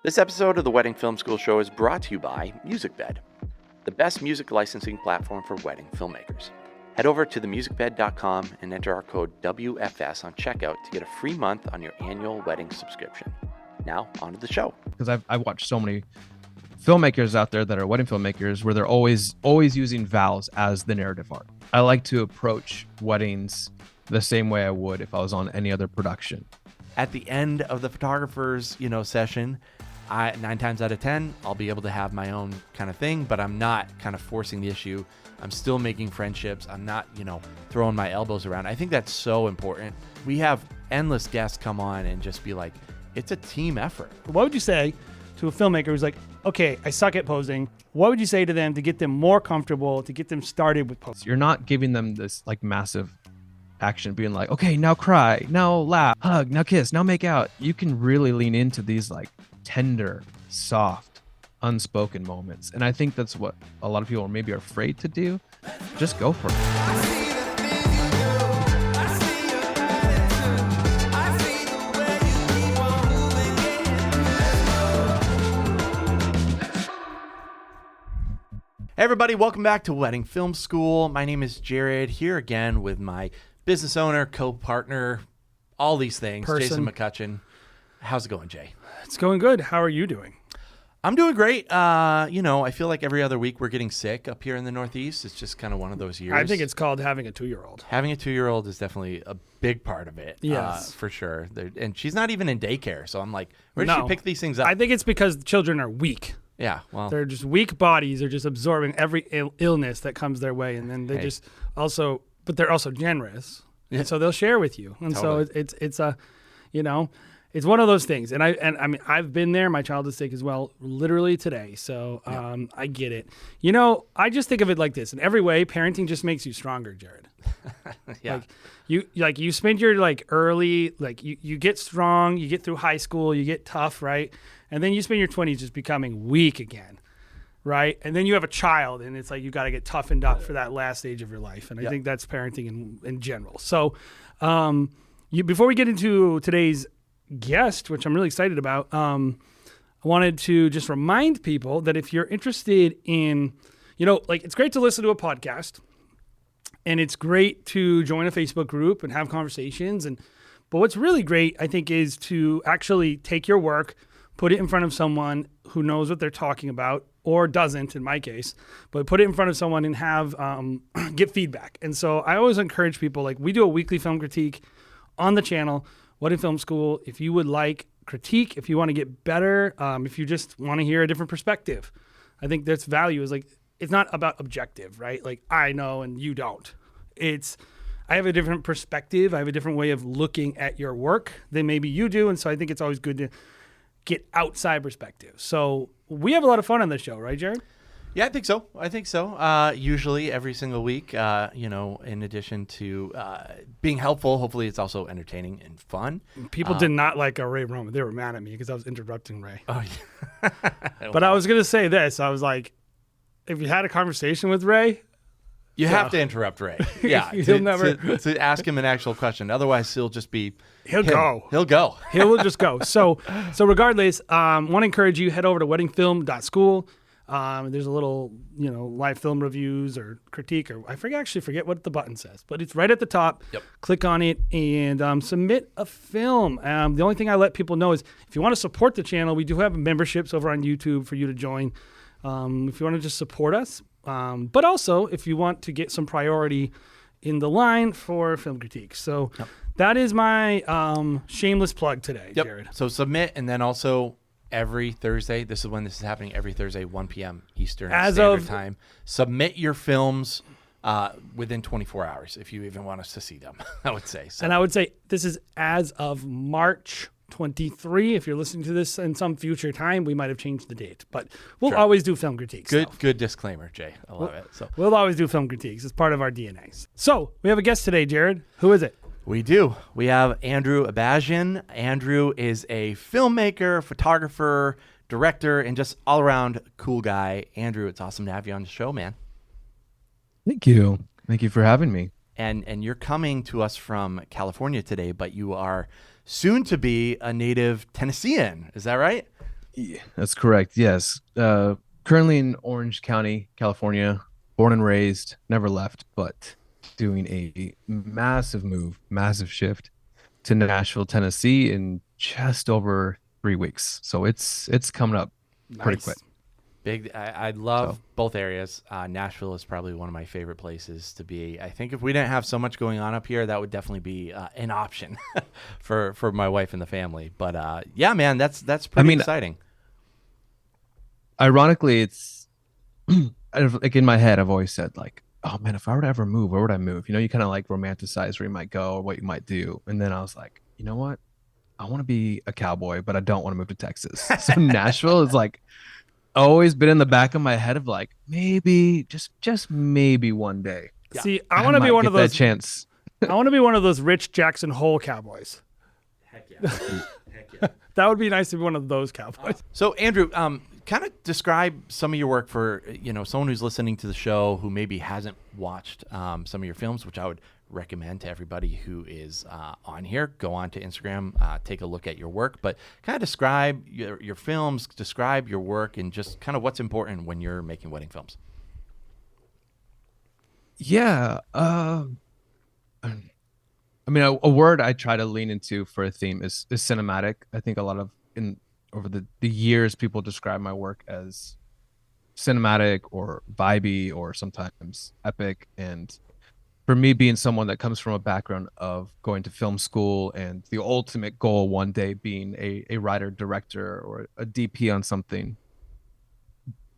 This episode of the Wedding Film School Show is brought to you by MusicBed, the best music licensing platform for wedding filmmakers. Head over to themusicbed.com and enter our code WFS on checkout to get a free month on your annual wedding subscription. Now, on to the show. Because I've watched so many filmmakers out there that are wedding filmmakers where they're always using Vows as the narrative arc. I like to approach weddings the same way I would if I was on any other production. At the end of the photographer's, session, 9 times out of 10, I'll be able to have my own kind of thing, but I'm not kind of forcing the issue. I'm still making friendships. I'm not, throwing my elbows around. I think that's so important. We have endless guests come on and just be like, it's a team effort. What would you say to a filmmaker who's like, okay, I suck at posing? What would you say to them to get them more comfortable, to get them started with posing? You're not giving them this like massive action, being like, okay, now cry, now laugh, hug, now kiss, now make out. You can really lean into these like tender, soft, unspoken moments. And I think that's what a lot of people maybe are afraid to do. Just go for it. Hey everybody, welcome back to Wedding Film School. My name is Jared, here again with my business owner, co-partner, all these things, Jason McCutcheon. How's it going, Jay? It's going good. How are you doing? I'm doing great. I feel like every other week we're getting sick up here in the Northeast. It's just kind of one of those years. I think it's called having a 2-year-old. Having a 2-year-old is definitely a big part of it. Yes. For sure. And she's not even in daycare, so I'm like, where did she pick these things up? I think it's because children are weak. Yeah, well. They're just weak bodies. They're just absorbing every illness that comes their way. And then they but they're also generous. Yeah. And so they'll share with you. And so it's one of those things. And I mean, I've been there. My child is sick as well, literally today. So I get it. I just think of it like this. In every way, parenting just makes you stronger, Jared. Yeah. You spend your early, you get strong, you get through high school, you get tough, right? And then you spend your 20s just becoming weak again, right? And then you have a child, and it's like you got to get toughened up for that last stage of your life. And I think that's parenting in general. So before we get into today's guest, which I'm really excited about, I wanted to just remind people that if you're interested in, it's great to listen to a podcast, and it's great to join a Facebook group and have conversations. But what's really great, I think, is to actually take your work, put it in front of someone who knows what they're talking about, or doesn't in my case, but put it in front of someone and have get feedback. And so I always encourage people, we do a weekly film critique on the channel, Wedding Film School. If you would like critique, if you want to get better, if you just want to hear a different perspective, I think that's value is it's not about objective, right? I know and you don't. I have a different perspective. I have a different way of looking at your work than maybe you do. And so I think it's always good to get outside perspective. So we have a lot of fun on this show, right, Jared? Yeah, I think so. Usually every single week, in addition to being helpful, hopefully it's also entertaining and fun. People did not like our Ray Roman. They were mad at me because I was interrupting Ray. Oh, yeah. But I was going to say this. I was like, if you had a conversation with Ray, you have to interrupt Ray. Yeah, to ask him an actual question. Otherwise, he'll just be... He'll go. He'll just go. So regardless, want to encourage you, head over to weddingfilm.school. There's a little, live film reviews or critique, or I forget what the button says, but it's right at the top. Yep. Click on it and submit a film. The only thing I let people know is if you want to support the channel, we do have memberships over on YouTube for you to join. If you want to just support us, but also if you want to get some priority in the line for film critiques. So that is my shameless plug today, Jared. So submit, and then also every Thursday, this is when this is happening, every Thursday, 1 p.m. Eastern Standard Time. Submit your films within 24 hours if you even want us to see them, I would say. So. And I would say this is as of March 23. If you're listening to this in some future time, we might have changed the date, but we'll always do film critiques. Good disclaimer, Jay. I love it. So we'll always do film critiques. It's part of our DNA. So we have a guest today, Jared. Who is it? We do. We have Andrew Abajian. Andrew is a filmmaker, photographer, director, and just all-around cool guy. Andrew, it's awesome to have you on the show, man. Thank you. Thank you for having me. And you're coming to us from California today, but you are soon to be a native Tennessean. Is that right? Yeah, that's correct. Yes. Currently in Orange County, California, born and raised, never left, but doing a massive move, massive shift to Nashville, Tennessee in just over 3 weeks. So it's coming up pretty quick. Nice. Big. I love So both areas. Nashville is probably one of my favorite places to be. I think if we didn't have so much going on up here, that would definitely be an option for my wife and the family. But yeah, man, that's pretty exciting. ironically, it's like in my head, I've always said like, oh man, if I were to ever move, where would I move? You kind of like romanticize where you might go or what you might do. And then I was like, you know what? I want to be a cowboy, but I don't want to move to Texas. So Nashville is like always been in the back of my head of like maybe just maybe one day. See, I want to be one of those that chance. I want to be one of those Rich Jackson Hole cowboys. Heck yeah. Heck yeah. That would be nice to be one of those cowboys. So Andrew, kind of describe some of your work for someone who's listening to the show who maybe hasn't watched some of your films, which I would recommend to everybody who is on here. Go on to Instagram, take a look at your work, but kind of describe your films, describe your work, and just kind of what's important when you're making wedding films. Yeah. I mean, a word I try to lean into for a theme is cinematic. I think a lot of over the years, people describe my work as cinematic or vibey or sometimes epic. And for me, being someone that comes from a background of going to film school and the ultimate goal one day being a writer, director, or a DP on something,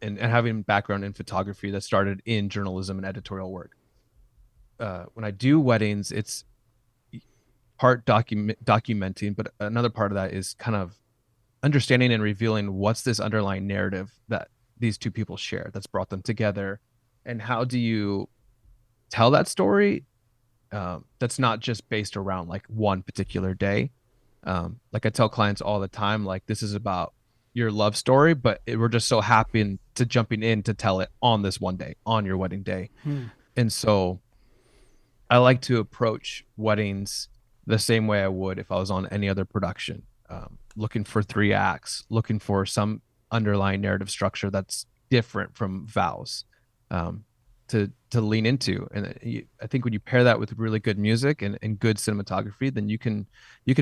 and having background in photography that started in journalism and editorial work. When I do weddings, it's part documenting, but another part of that is kind of understanding and revealing what's this underlying narrative that these two people share that's brought them together, and how do you tell that story that's not just based around like one particular day. Like I tell clients all the time, like this is about your love story, but we're just so happy to jumping in to tell it on this one day, on your wedding day. And so I like to approach weddings the same way I would if I was on any other production, looking for 3 acts, looking for some underlying narrative structure that's different from Vows, to lean into. And I think when you pair that with really good music and good cinematography, then you can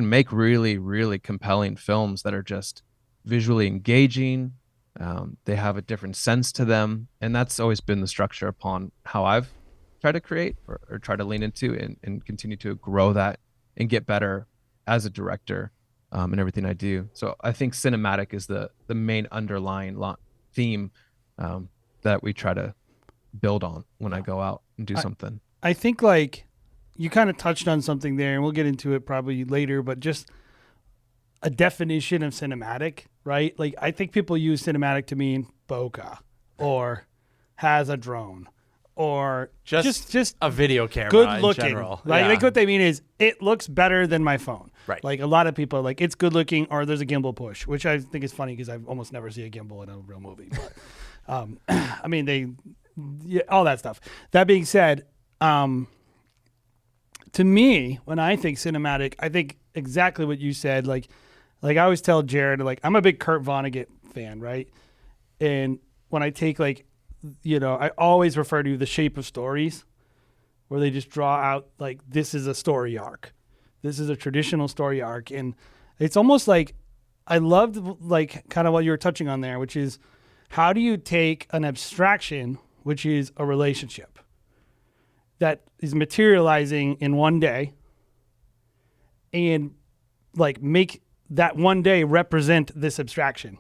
make really, really compelling films that are just visually engaging. They have a different sense to them, and that's always been the structure upon how I've tried to create or try to lean into and continue to grow that and get better as a director in everything I do. So I think cinematic is the main underlying theme that we try to build on when I go out and do something. I think like you kind of touched on something there, and we'll get into it probably later, but just a definition of cinematic, right? Like I think people use cinematic to mean bokeh or has a drone or just a video camera good looking. in general. Like I think what they mean is it looks better than my phone. Right. Like a lot of people are like, it's good looking or there's a gimbal push, which I think is funny because I almost never see a gimbal in a real movie. But I mean, all that stuff. That being said, to me, when I think cinematic, I think exactly what you said. Like I always tell Jared, like I'm a big Kurt Vonnegut fan, right? And when I take I always refer to The Shape of Stories, where they just draw out like this is a story arc. This is a traditional story arc, and it's almost like I loved like kind of what you were touching on there, which is how do you take an abstraction, which is a relationship that is materializing in one day, and like make that one day represent this abstraction.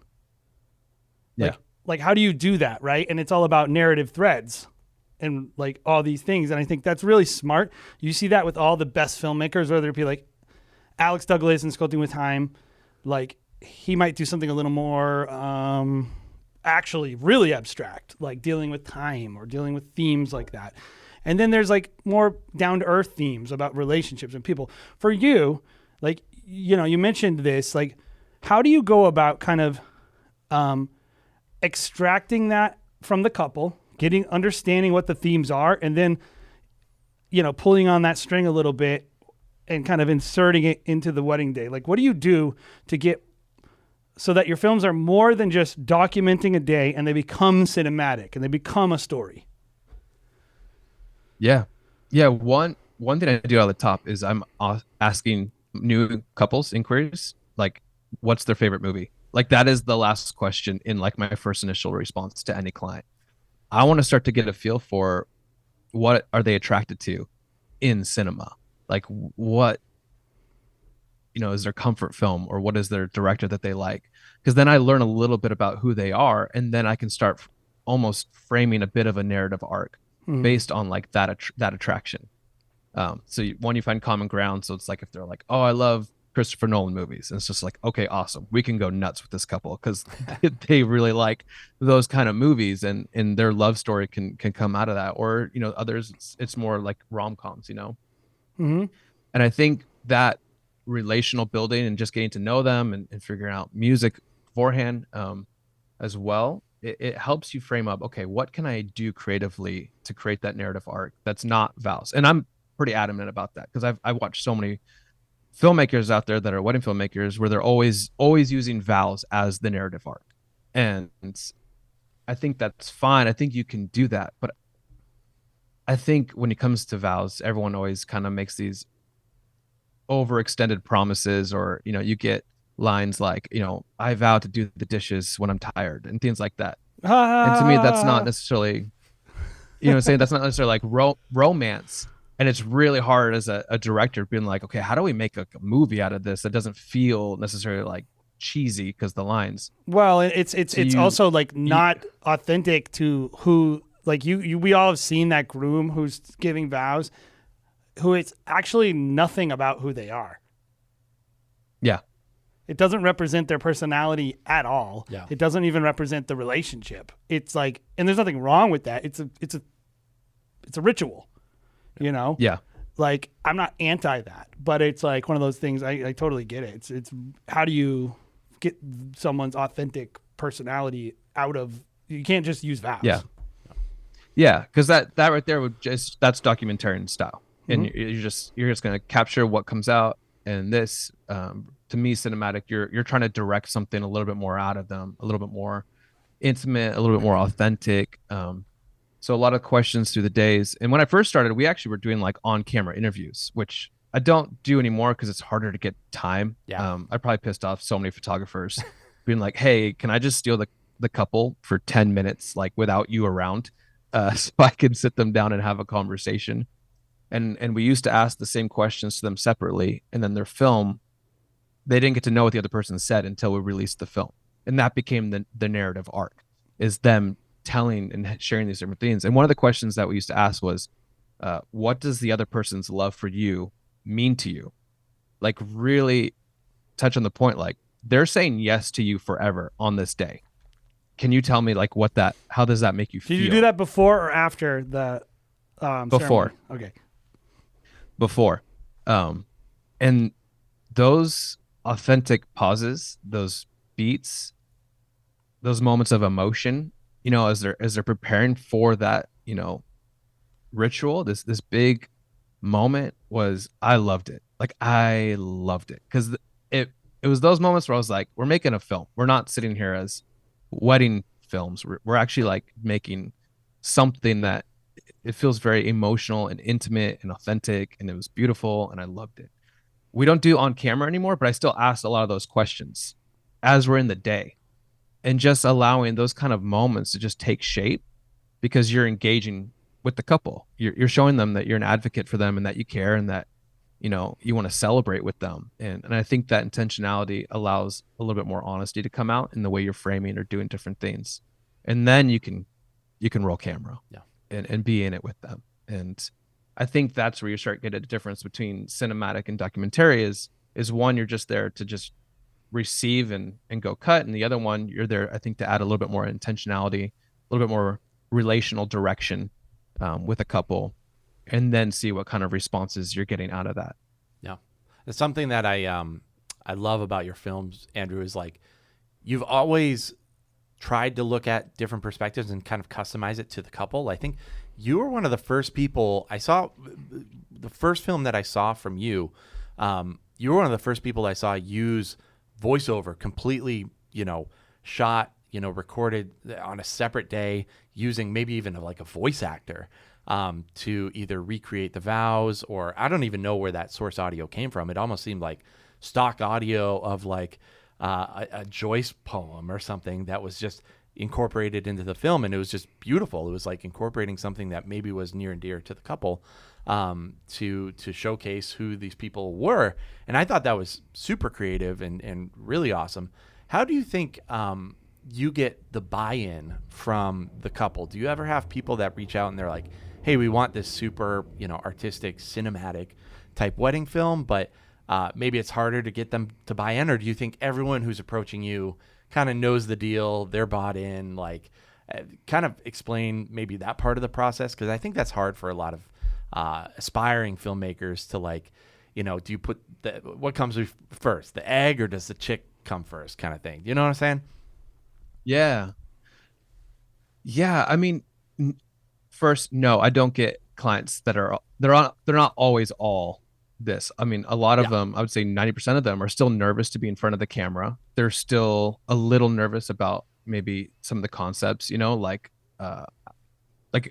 Yeah. Like how do you do that, right? And it's all about narrative threads and like all these things. And I think that's really smart. You see that with all the best filmmakers, whether it be like Alex Douglas in Sculpting with Time, like he might do something a little more actually really abstract, like dealing with time or dealing with themes like that. And then there's like more down to earth themes about relationships and people. For you, like, you mentioned this, like, how do you go about kind of extracting that from the couple, understanding what the themes are, and then, pulling on that string a little bit and kind of inserting it into the wedding day? Like, what do you do to get so that your films are more than just documenting a day, and they become cinematic and they become a story? Yeah. One thing I do at the top is I'm asking new couples inquiries, like, what's their favorite movie? Like, that is the last question in like my first initial response to any client. I want to start to get a feel for what are they attracted to in cinema? Like, what, is their comfort film, or what is their director that they like? Because then I learn a little bit about who they are, and then I can start almost framing a bit of a narrative arc based on like that attraction. You find common ground. So it's like if they're like, oh, I love Christopher Nolan movies, and it's just like, okay, awesome, we can go nuts with this couple because they really like those kind of movies, and their love story can come out of that. Or others, it's more like rom-coms, Mm-hmm. And I think that relational building and just getting to know them and figuring out music beforehand, as well, it helps you frame up, okay, what can I do creatively to create that narrative arc that's not Vows? And I'm pretty adamant about that because I've watched so many filmmakers out there that are wedding filmmakers where they're always using Vows as the narrative arc. And I think that's fine. I think you can do that. But I think when it comes to Vows, everyone always kind of makes these overextended promises, or you get lines like, I vow to do the dishes when I'm tired, and things like that. And to me, that's not necessarily, saying that's not necessarily like romance. And it's really hard as a director being like, okay, how do we make a movie out of this that doesn't feel necessarily like cheesy because the lines. Well, it's also like not authentic to who, like we all have seen that groom who's giving vows, who it's actually nothing about who they are. Yeah. It doesn't represent their personality at all. Yeah. It doesn't even represent the relationship. It's like, and there's nothing wrong with that. It's a ritual, Yeah. Like, I'm not anti that, but it's like one of those things. I totally get it. It's how do you get someone's authentic personality out of, you can't just use vows. Yeah. Yeah. Because that right there that's documentarian style. And you're just going to capture what comes out. And this, to me, cinematic, you're trying to direct something a little bit more out of them, a little bit more intimate, a little bit more authentic. So a lot of questions through the days. And when I first started, we actually were doing like on-camera interviews, which I don't do anymore because it's harder to get time. Yeah. I probably pissed off so many photographers being like, hey, can I just steal the couple for 10 minutes, like without you around, so I can sit them down and have a conversation. And we used to ask the same questions to them separately. And then their film, they didn't get to know what the other person said until we released the film. And that became the narrative arc, is them telling and sharing these different things. And one of the questions that we used to ask was, what does the other person's love for you mean to you? Like, really touch on the point, like they're saying yes to you forever on this day. Can you tell me like how does that make you feel? Did you do that before or after the before? Ceremony? Okay. Before. And those authentic pauses, those beats, those moments of emotion, as they're preparing for that, ritual, this big moment, I loved it. Like, I loved it because it was those moments where I was like, we're making a film. We're not sitting here as wedding films. We're actually like making something that it feels very emotional and intimate and authentic, and it was beautiful, and I loved it. We don't do on camera anymore, but I still ask a lot of those questions as we're in the day, and just allowing those kind of moments to just take shape because you're engaging with the couple. You're showing them that you're an advocate for them and that you care and that, you want to celebrate with them. And I think that intentionality allows a little bit more honesty to come out in the way you're framing or doing different things. And then you can roll camera. Yeah. And be in it with them. And I think that's where you start getting a difference between cinematic and documentary is one, you're just there to just receive and go cut. And the other one, you're there, I think, to add a little bit more intentionality, a little bit more relational direction with a couple, and then see what kind of responses you're getting out of that. Yeah. It's something that I love about your films, Andrew, is like you've always tried to look at different perspectives and kind of customize it to the couple. I think you were one of the first people I saw. The first film that I saw from you, you were one of the first people I saw use voiceover completely shot, recorded on a separate day using maybe even like a voice actor to either recreate the vows, or I don't even know where that source audio came from. It almost seemed like stock audio of like a Joyce poem or something that was just incorporated into the film, and it was just beautiful. It was like incorporating something that maybe was near and dear to the couple to showcase who these people were. And I thought that was super creative and really awesome. How do you think you get the buy-in from the couple? Do you ever have people that reach out and they're like, hey, we want this super, artistic, cinematic type wedding film, but maybe it's harder to get them to buy in? Or do you think everyone who's approaching you kind of knows the deal, they're bought in? Like, kind of explain maybe that part of the process, because I think that's hard for a lot of aspiring filmmakers to, like, do you put what comes first, the egg, or does the chick come first, kind of thing? You know what I'm saying? Yeah. I mean, first, no, I don't get clients that are they're not always all this. I mean, a lot of them, I would say 90% of them, are still nervous to be in front of the camera. They're still a little nervous about maybe some of the concepts, like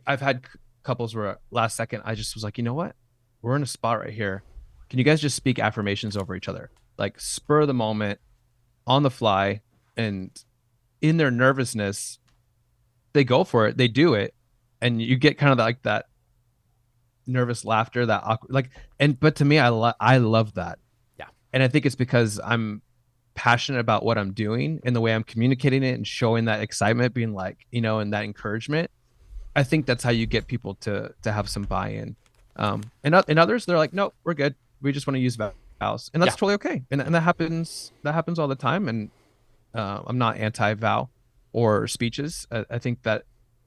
I've had couples where last second I just was like, you know what? We're in a spot right here. Can you guys just speak affirmations over each other? Like, spur of the moment, on the fly, and in their nervousness, they go for it, they do it, and you get kind of like that nervous laughter, that awkward, but to me, I love that. Yeah. And I think it's because I'm passionate about what I'm doing and the way I'm communicating it and showing that excitement, being like, and that encouragement. I think that's how you get people to have some buy-in. And others, they're like, no, we're good. We just want to use vows, and that's totally okay. And that happens all the time. And I'm not anti-vow or speeches. I think that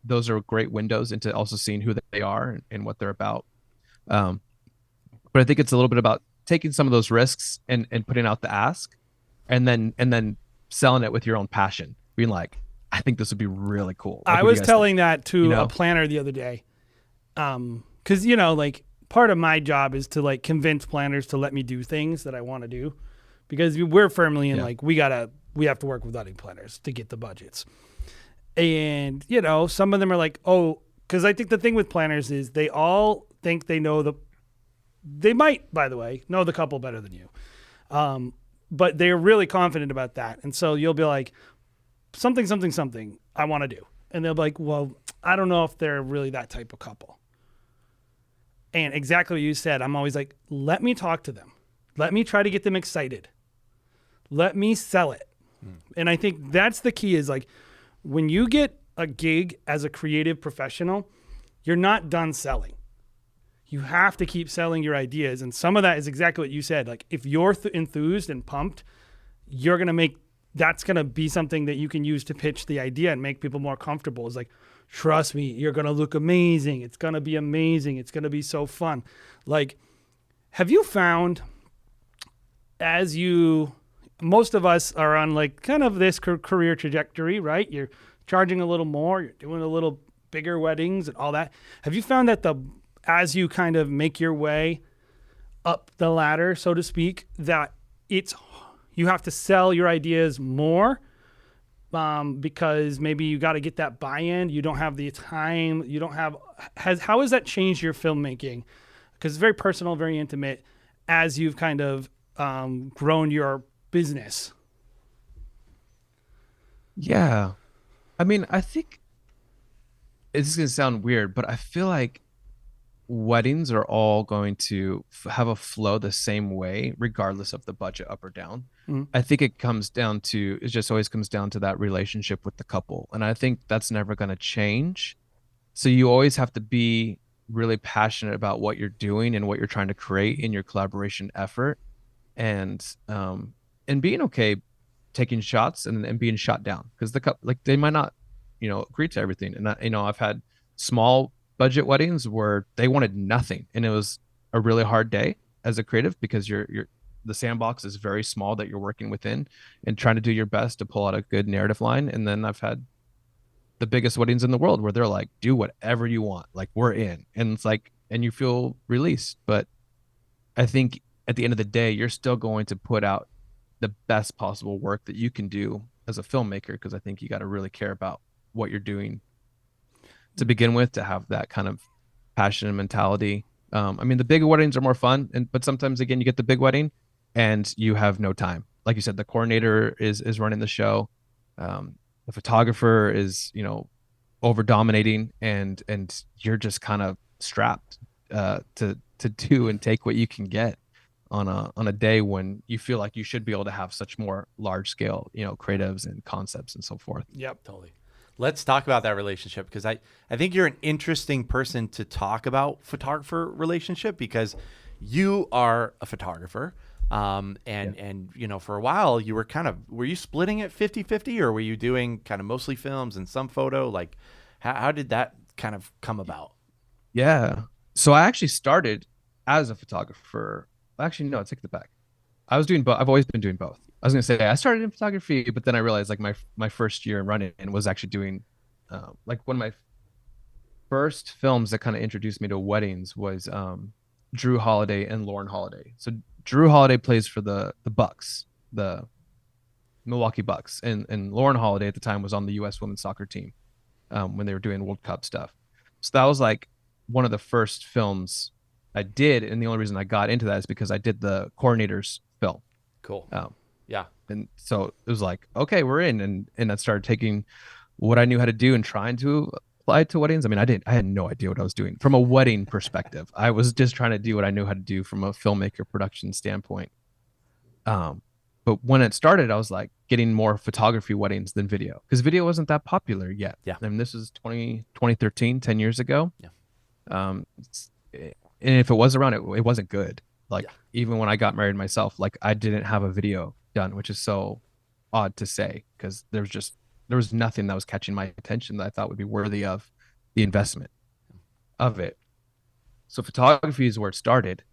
those are great windows into also seeing who they are and what they're about. But I think it's a little bit about taking some of those risks and putting out the ask, and then selling it with your own passion, being like, I think this would be really cool. Like, I was telling that to a planner the other day. Cause part of my job is to like convince planners to let me do things that I want to do, because we're firmly in like, we have to work with wedding planners to get the budgets. And, some of them are like, oh, because I think the thing with planners is they all think they they might, by the way, know the couple better than you. But they're really confident about that. And so you'll be like, something, I want to do. And they'll be like, well, I don't know if they're really that type of couple. And exactly what you said, I'm always like, let me talk to them. Let me try to get them excited. Let me sell it. And I think that's the key, is like, when you get a gig as a creative professional, you're not done selling. You have to keep selling your ideas. And some of that is exactly what you said. Like, if you're enthused and pumped, that's going to be something that you can use to pitch the idea and make people more comfortable. It's like, trust me, you're going to look amazing. It's going to be amazing. It's going to be so fun. Like, have you found, most of us are on like kind of this career trajectory, right? You're charging a little more, you're doing a little bigger weddings and all that. Have you found that as you kind of make your way up the ladder, so to speak, that you have to sell your ideas more, because maybe you got to get that buy-in, you don't have the time, how has that changed your filmmaking? Because it's very personal, very intimate, as you've kind of grown your business. Yeah. I mean, I think it's going to sound weird, but I feel like weddings are all going to have a flow the same way, regardless of the budget up or down. I think it just always comes down to that relationship with the couple. And I think that's never going to change. So you always have to be really passionate about what you're doing and what you're trying to create in your collaboration effort, and being okay taking shots and being shot down, because they might not, agree to everything. And I've had small budget weddings where they wanted nothing, and it was a really hard day as a creative, because the sandbox is very small that you're working within and trying to do your best to pull out a good narrative line. And then I've had the biggest weddings in the world where they're like, do whatever you want, like, we're in. And it's like, and you feel released. But I think at the end of the day, you're still going to put out the best possible work that you can do as a filmmaker, because I think you got to really care about what you're doing to begin with, to have that kind of passion and mentality. I mean, the big weddings are more fun, but sometimes again, you get the big wedding and you have no time. Like you said, the coordinator is running the show. The photographer is, over dominating, and you're just kind of strapped to do and take what you can get on a day when you feel like you should be able to have such more large scale, creatives and concepts and so forth. Yep, totally. Let's talk about that relationship, because I think you're an interesting person to talk about photographer relationship, because you are a photographer. And for a while you were you splitting it 50-50, or were you doing kind of mostly films and some photo? Like how did that kind of come about? Yeah. So I actually started as a photographer. Actually, no, I take that back. I was doing both. I've always been doing both. I was gonna say I started in photography, but then I realized like my first year in running was actually doing like one of my first films that kind of introduced me to weddings was Drew Holiday and Lauren Holiday. So Drew Holiday plays for the Bucks, the Milwaukee Bucks, and Lauren Holiday at the time was on the U.S. women's soccer team when they were doing World Cup stuff. So that was like one of the first films I did, and the only reason I got into that is because I did the coordinator's film. Cool. Yeah. And so it was like, okay, we're in, and I started taking what I knew how to do and trying to apply it to weddings. I mean, I had no idea what I was doing from a wedding perspective. I was just trying to do what I knew how to do from a filmmaker production standpoint. But when it started, I was like getting more photography weddings than video, because video wasn't that popular yet. Yeah. I mean, this was 2013, 10 years ago. Yeah. And if it was around, it wasn't good. Like even when I got married myself, like I didn't have a video done, which is so odd to say, because there was nothing that was catching my attention that I thought would be worthy of the investment of it. So photography is where it started,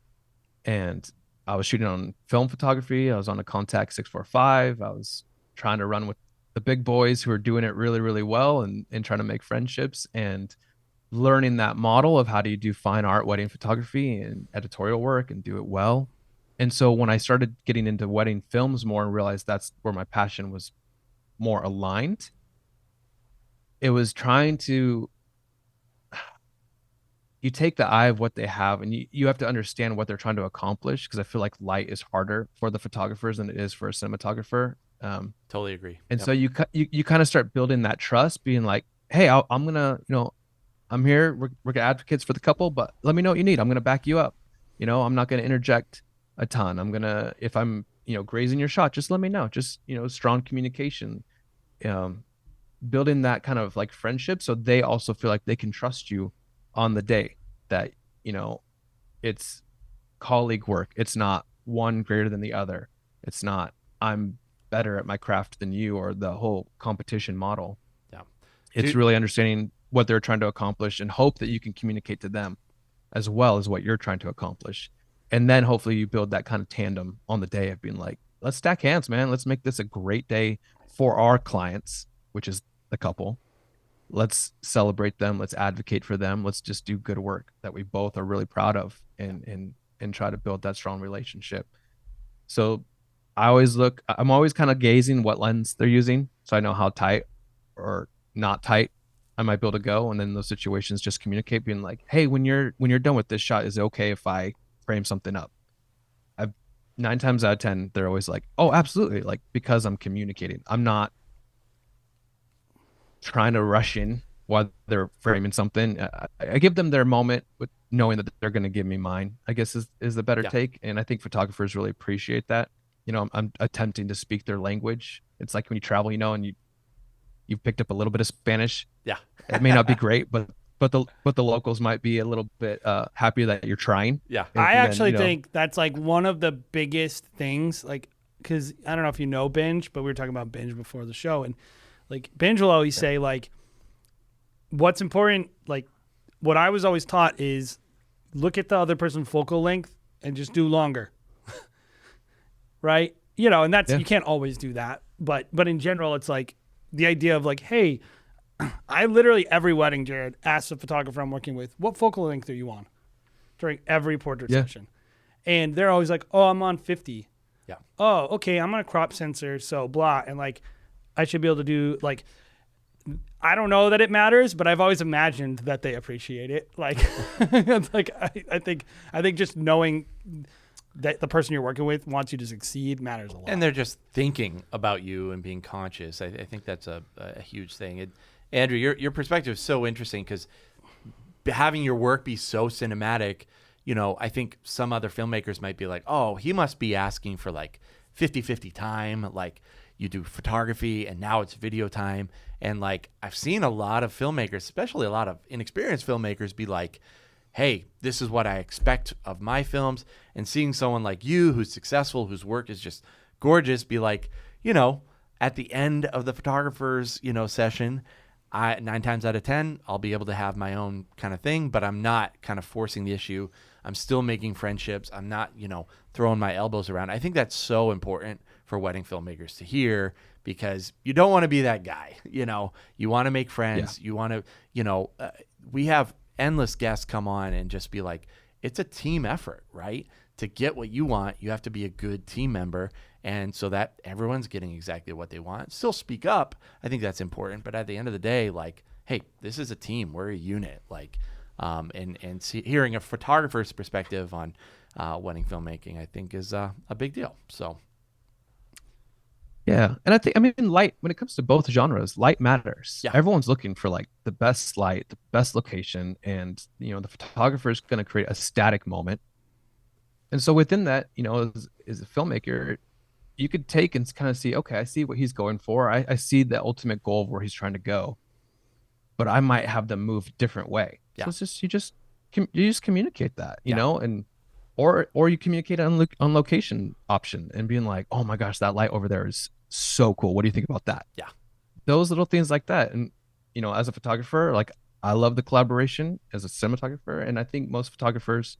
and I was shooting on film photography. I was on a Contact 645. I was trying to run with the big boys who are doing it really, really well, and trying to make friendships and learning that model of how do you do fine art wedding photography and editorial work and do it well. And so when I started getting into wedding films more and realized that's where my passion was more aligned, it was trying to, you take the eye of what they have, and you have to understand what they're trying to accomplish, because I feel like light is harder for the photographers than it is for a cinematographer. Totally agree. And so you kind of start building that trust, being like, hey, I'm gonna, I'm here. We're advocates for the couple, but let me know what you need. I'm gonna back you up. I'm not gonna interject a ton. I'm gonna, if I'm grazing your shot, just let me know. Just strong communication, building that kind of like friendship, so they also feel like they can trust you on the day, that it's colleague work. It's not one greater than the other. It's not I'm better at my craft than you, or the whole competition model. Yeah. It's really understanding what they're trying to accomplish and hope that you can communicate to them as well as what you're trying to accomplish. And then hopefully you build that kind of tandem on the day of being like, let's stack hands, man. Let's make this a great day for our clients, which is the couple. Let's celebrate them. Let's advocate for them. Let's just do good work that we both are really proud of, and try to build that strong relationship. So I'm always kind of gazing what lens they're using, so I know how tight or not tight I might be able to go. And then in those situations, just communicate, being like, hey, when you're done with this shot, is it okay if I frame something up? 9 times out of 10, they're always like, oh, absolutely. Like, because I'm communicating. I'm not trying to rush in while they're framing something. I give them their moment with knowing that they're going to give me mine, I guess is the better take. And I think photographers really appreciate that. I'm attempting to speak their language. It's like when you travel, and you've picked up a little bit of Spanish. Yeah. It may not be great, but the locals might be a little bit happier that you're trying. Yeah. I actually think that's like one of the biggest things, like, because I don't know if you know Binge, but we were talking about Binge before the show, and like Binge will always say, like, what's important, like what I was always taught is look at the other person's focal length and just do longer. Right? And that's, you can't always do that, but in general, it's like the idea of like, hey, I literally every wedding, Jared, ask the photographer I'm working with, what focal length are you on during every portrait session? And they're always like, oh, I'm on 50. Yeah. Oh, okay, I'm on a crop sensor, so blah. And like, I should be able to do like, I don't know that it matters, but I've always imagined that they appreciate it. Like, it's like I think just knowing that the person you're working with wants you to succeed matters a lot. And they're just thinking about you and being conscious. I think that's a huge thing. Andrew, your perspective is so interesting because having your work be so cinematic, I think some other filmmakers might be like, oh, he must be asking for like 50-50 time. Like you do photography and now it's video time. And like I've seen a lot of filmmakers, especially a lot of inexperienced filmmakers, be like, hey, this is what I expect of my films. And seeing someone like you who's successful, whose work is just gorgeous, be like, at the end of the photographer's, session, 9 times out of 10, I'll be able to have my own kind of thing, but I'm not kind of forcing the issue. I'm still making friendships. I'm not, throwing my elbows around. I think that's so important for wedding filmmakers to hear because you don't want to be that guy. You want to make friends. Yeah. You want to, we have endless guests come on and just be like, it's a team effort, right? To get what you want, you have to be a good team member. And so that everyone's getting exactly what they want. Still speak up. I think that's important. But at the end of the day, like, hey, this is a team. We're a unit. Like, hearing a photographer's perspective on wedding filmmaking, I think is a big deal. So. Yeah. And I mean, light, when it comes to both genres, light matters. Yeah. Everyone's looking for like the best light, the best location. And, the photographer is going to create a static moment. And so within that, as a filmmaker, you could take and kind of see, okay, I see what he's going for. I see the ultimate goal of where he's trying to go, but I might have them move a different way. Yeah. So it's just, you just communicate that, you know, and, or you communicate on location option and being like, oh my gosh, that light over there is so cool. What do you think about that? Yeah. Those little things like that. And, as a photographer, like I love the collaboration as a cinematographer. And I think most photographers,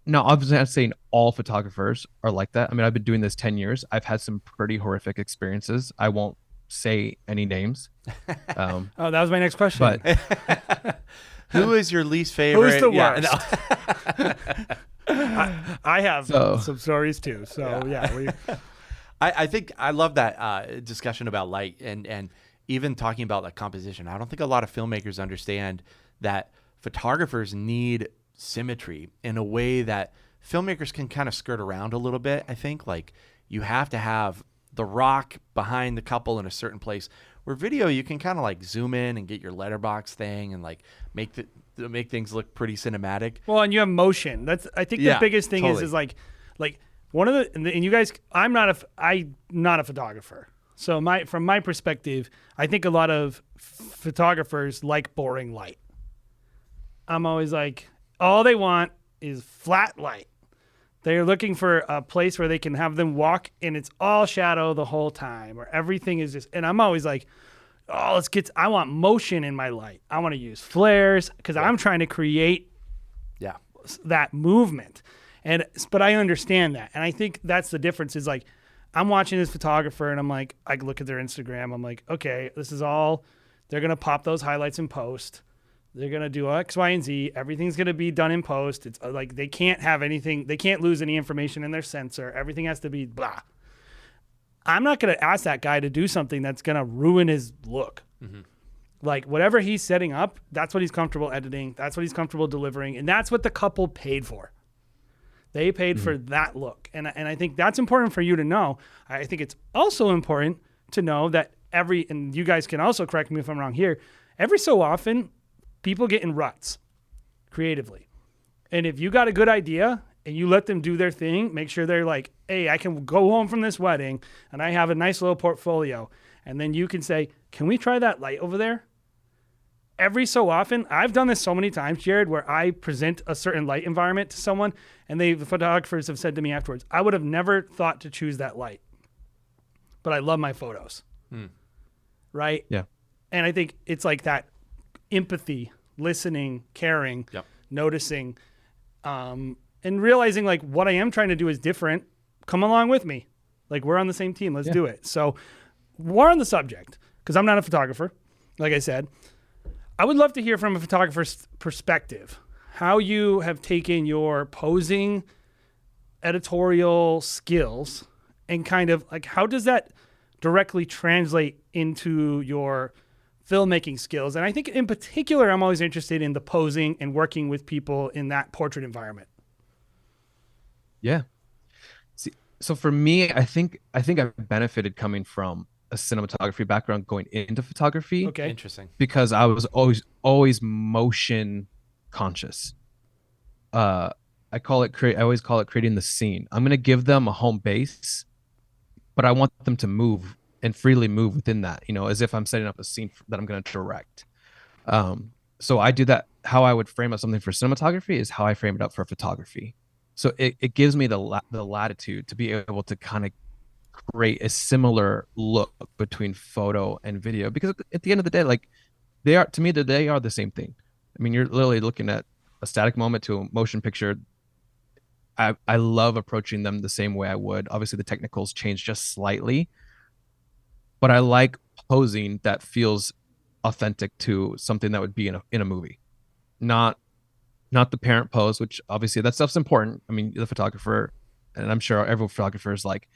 now, obviously, I'm not saying all photographers are like that. I mean, I've been doing this 10 years. I've had some pretty horrific experiences. I won't say any names. Oh, that was my next question. But who is your least favorite? Who's the worst? No. I have some stories too. So, yeah. I think I love that discussion about light and even talking about like composition. I don't think a lot of filmmakers understand that photographers need symmetry in a way that filmmakers can kind of skirt around a little bit. I think like you have to have the rock behind the couple in a certain place, where video you can kind of like zoom in and get your letterbox thing and like make things look pretty cinematic. Well, and you have motion. That's I think the biggest thing is like one of the, and you guys, I'm not a photographer. So from my perspective, I think a lot of photographers like boring light. I'm always like, all they want is flat light. They're looking for a place where they can have them walk and it's all shadow the whole time, or everything is just, and I'm always like, oh, I want motion in my light. I want to use flares because I'm trying to create that movement. But I understand that. And I think that's the difference is like, I'm watching this photographer and I'm like, I look at their Instagram. I'm like, okay, this is all, they're going to pop those highlights in post. They're going to do X, Y, and Z. Everything's going to be done in post. It's like they can't have anything. They can't lose any information in their sensor. Everything has to be blah. I'm not going to ask that guy to do something that's going to ruin his look. Mm-hmm. Like whatever he's setting up, that's what he's comfortable editing. That's what he's comfortable delivering. And that's what the couple paid for. They paid for that look. And I think that's important for you to know. I think it's also important to know that and you guys can also correct me if I'm wrong here, every so often, people get in ruts creatively. And if you got a good idea and you let them do their thing, make sure they're like, hey, I can go home from this wedding and I have a nice little portfolio. And then you can say, can we try that light over there? Every so often, I've done this so many times, Jared, where I present a certain light environment to someone and the photographers have said to me afterwards, I would have never thought to choose that light, but I love my photos. Right? Yeah. And I think it's like that empathy, listening, caring, noticing, and realizing like what I am trying to do is different. Come along with me. Like we're on the same team. Let's do it. So more on the subject, because I'm not a photographer. Like I said, I would love to hear from a photographer's perspective, how you have taken your posing editorial skills and kind of like, how does that directly translate into your filmmaking skills. And I think in particular, I'm always interested in the posing and working with people in that portrait environment. Yeah. See, so for me, I think I've benefited coming from a cinematography background going into photography Okay. Interesting. because I was always motion conscious. I always call it creating the scene. I'm gonna give them a home base, but I want them to move and freely move within that, as if I'm setting up a scene that I'm gonna direct. So I do that. How I would frame up something for cinematography is how I frame it up for photography. So it gives me the latitude to be able to kind of create a similar look between photo and video, because at the end of the day, like they are the same thing. I mean, you're literally looking at a static moment to a motion picture. I love approaching them the same way I would. Obviously, the technicals change just slightly, but I like posing that feels authentic to something that would be in a movie, not the parent pose, which obviously that stuff's important. I mean, the photographer, and I'm sure every photographer is like,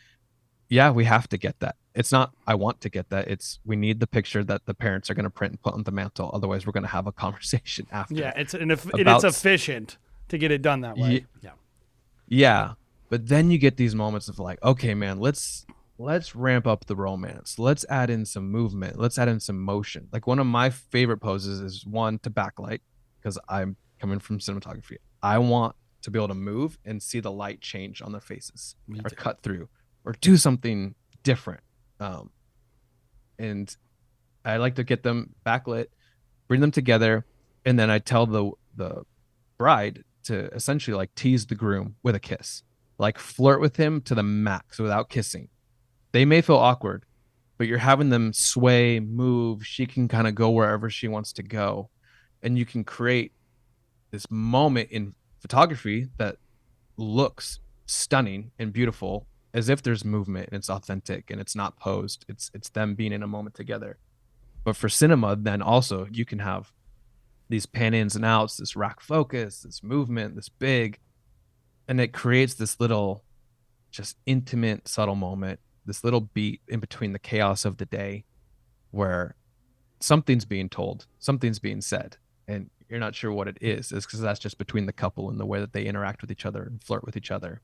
yeah, we have to get that. It's not I want to get that. It's we need the picture that the parents are going to print and put on the mantle. Otherwise, we're going to have a conversation after. Yeah, it's about- efficient to get it done that way. Yeah. Yeah, but then you get these moments of like, okay, man, let's ramp up the romance. Let's add in some movement. Let's add in some motion. Like one of my favorite poses is one to backlight, because I'm coming from cinematography. I want to be able to move and see the light change on their faces or cut through or do something different. And I like to get them backlit, bring them together, and then I tell the bride to essentially like tease the groom with a kiss, like flirt with him to the max without kissing. They may feel awkward, but you're having them sway, move. She can kind of go wherever she wants to go, and you can create this moment in photography that looks stunning and beautiful, as if there's movement and it's authentic and it's not posed. It's them being in a moment together. But for cinema, then also you can have these pan ins and outs, this rack focus, this movement, this big, and it creates this little just intimate, subtle moment, this little beat in between the chaos of the day where something's being told, something's being said, and you're not sure what it is. It's because that's just between the couple and the way that they interact with each other and flirt with each other.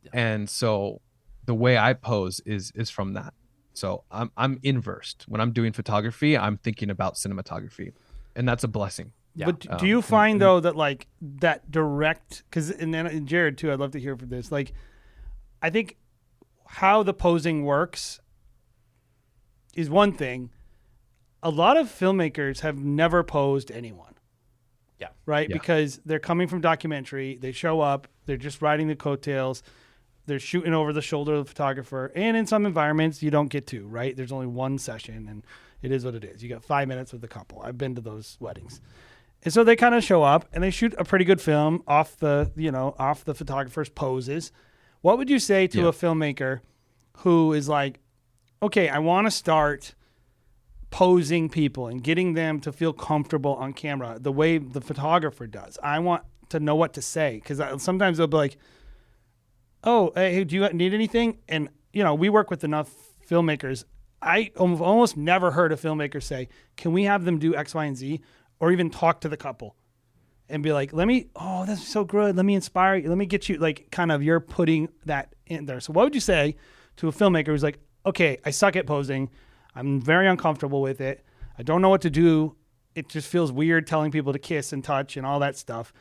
Yeah. And so the way I pose is from that. So I'm inversed. When I'm doing photography, I'm thinking about cinematography, and that's a blessing. Yeah. But do you find though that like that direct, because and then Jared too, I'd love to hear from this. Like, I think how the posing works is one thing. A lot of filmmakers have never posed anyone. Yeah. Right? Yeah. Because they're coming from documentary, they show up, they're just riding the coattails, they're shooting over the shoulder of the photographer, and in some environments you don't get to, right? There's only one session and it is what it is. You got 5 minutes with the couple. I've been to those weddings. And so they kind of show up and they shoot a pretty good film off the photographer's poses. What would you say to a filmmaker who is like, okay, I want to start posing people and getting them to feel comfortable on camera the way the photographer does. I want to know what to say, because sometimes they'll be like, oh, hey, do you need anything? And, we work with enough filmmakers. I almost never heard a filmmaker say, can we have them do X, Y, and Z? Or even talk to the couple and be like, that's so good. Let me inspire you. Let me get you, like, kind of, you're putting that in there. So what would you say to a filmmaker who's like, okay, I suck at posing. I'm very uncomfortable with it. I don't know what to do. It just feels weird telling people to kiss and touch and all that stuff.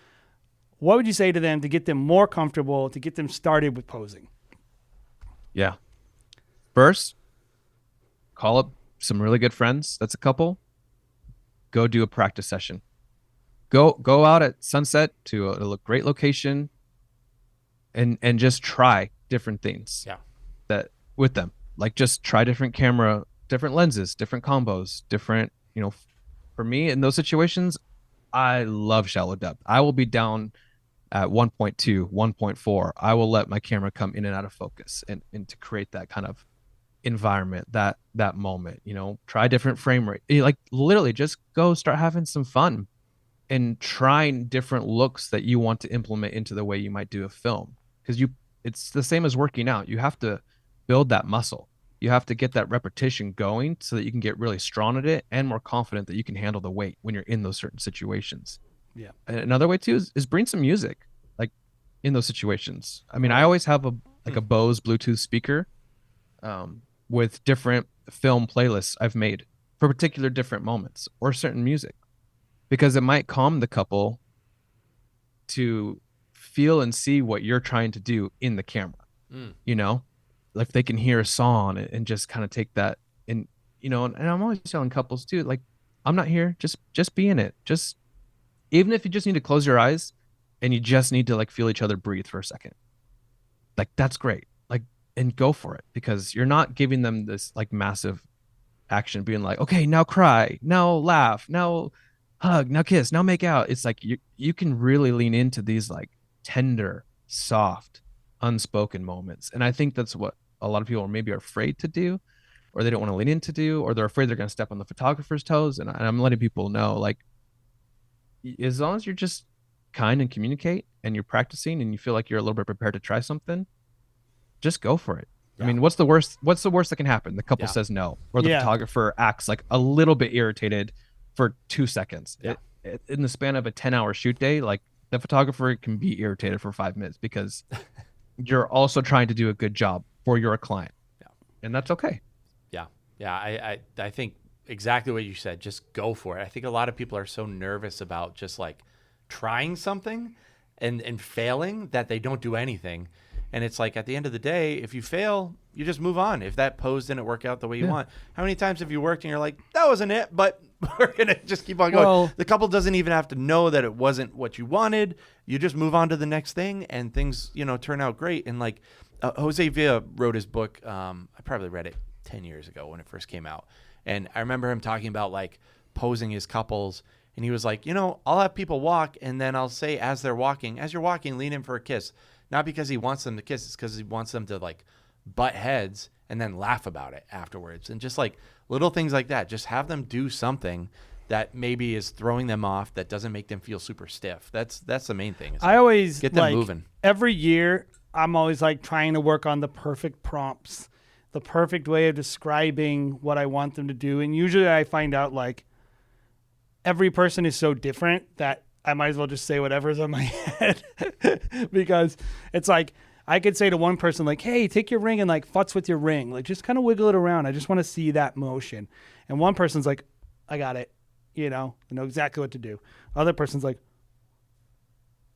What would you say to them to get them more comfortable, to get them started with posing? Yeah. First, call up some really good friends. That's a couple. Go do a practice session. Go out at sunset to a great location and just try different things. Yeah. That with them. Like just try different camera, different lenses, different combos, different, for me in those situations, I love shallow depth. I will be down at 1.2, 1.4. I will let my camera come in and out of focus and to create that kind of environment, that moment. Try different frame rate. Like literally just go start having some fun and trying different looks that you want to implement into the way you might do a film, because it's the same as working out. You have to build that muscle. You have to get that repetition going so that you can get really strong at it and more confident that you can handle the weight when you're in those certain situations. Yeah. And another way too is bring some music like in those situations. I mean, I always have a Bose Bluetooth speaker with different film playlists I've made for particular different moments or certain music, because it might calm the couple to feel and see what you're trying to do in the camera. You know, like they can hear a song and just kind of take that. And and I'm always telling couples too, like, I'm not here, just be in it. Just, even if you just need to close your eyes and you just need to like feel each other breathe for a second, like that's great. Like, and go for it, because you're not giving them this like massive action being like, okay, now cry, now laugh, now hug, now kiss, now make out. It's like you can really lean into these like tender, soft, unspoken moments. And I think that's what a lot of people are maybe afraid to do, or they don't want to lean into do, or they're afraid they're going to step on the photographer's toes. And I'm letting people know, like, as long as you're just kind and communicate and you're practicing and you feel like you're a little bit prepared to try something, just go for it. I mean, what's the worst that can happen? The couple says no, or the photographer acts like a little bit irritated for 2 seconds. In the span of a 10-hour shoot day, like, the photographer can be irritated for 5 minutes because you're also trying to do a good job for your client. And that's okay. I think exactly what you said. Just go for it. I think a lot of people are so nervous about just like trying something and failing that they don't do anything. And it's like, at the end of the day, if you fail, you just move on. If that pose didn't work out the way you want, how many times have you worked and you're like, that wasn't it, but we're going to just keep on going. Well, the couple doesn't even have to know that it wasn't what you wanted. You just move on to the next thing, and things, turn out great. And like Jose Villa wrote his book. I probably read it 10 years ago when it first came out. And I remember him talking about like posing his couples. And he was like, I'll have people walk, and then I'll say, as you're walking, lean in for a kiss. Not because he wants them to kiss, it's because he wants them to like butt heads and then laugh about it afterwards. And just like little things like that, just have them do something that maybe is throwing them off, that doesn't make them feel super stiff. That's the main thing. I always get them moving. Every year, I'm always like trying to work on the perfect prompts, the perfect way of describing what I want them to do. And usually I find out like every person is so different that I might as well just say whatever's on my head, because it's like I could say to one person like, hey, take your ring and like futz with your ring. Like, just kind of wiggle it around. I just want to see that motion. And one person's like, I got it. I know exactly what to do. Other person's like,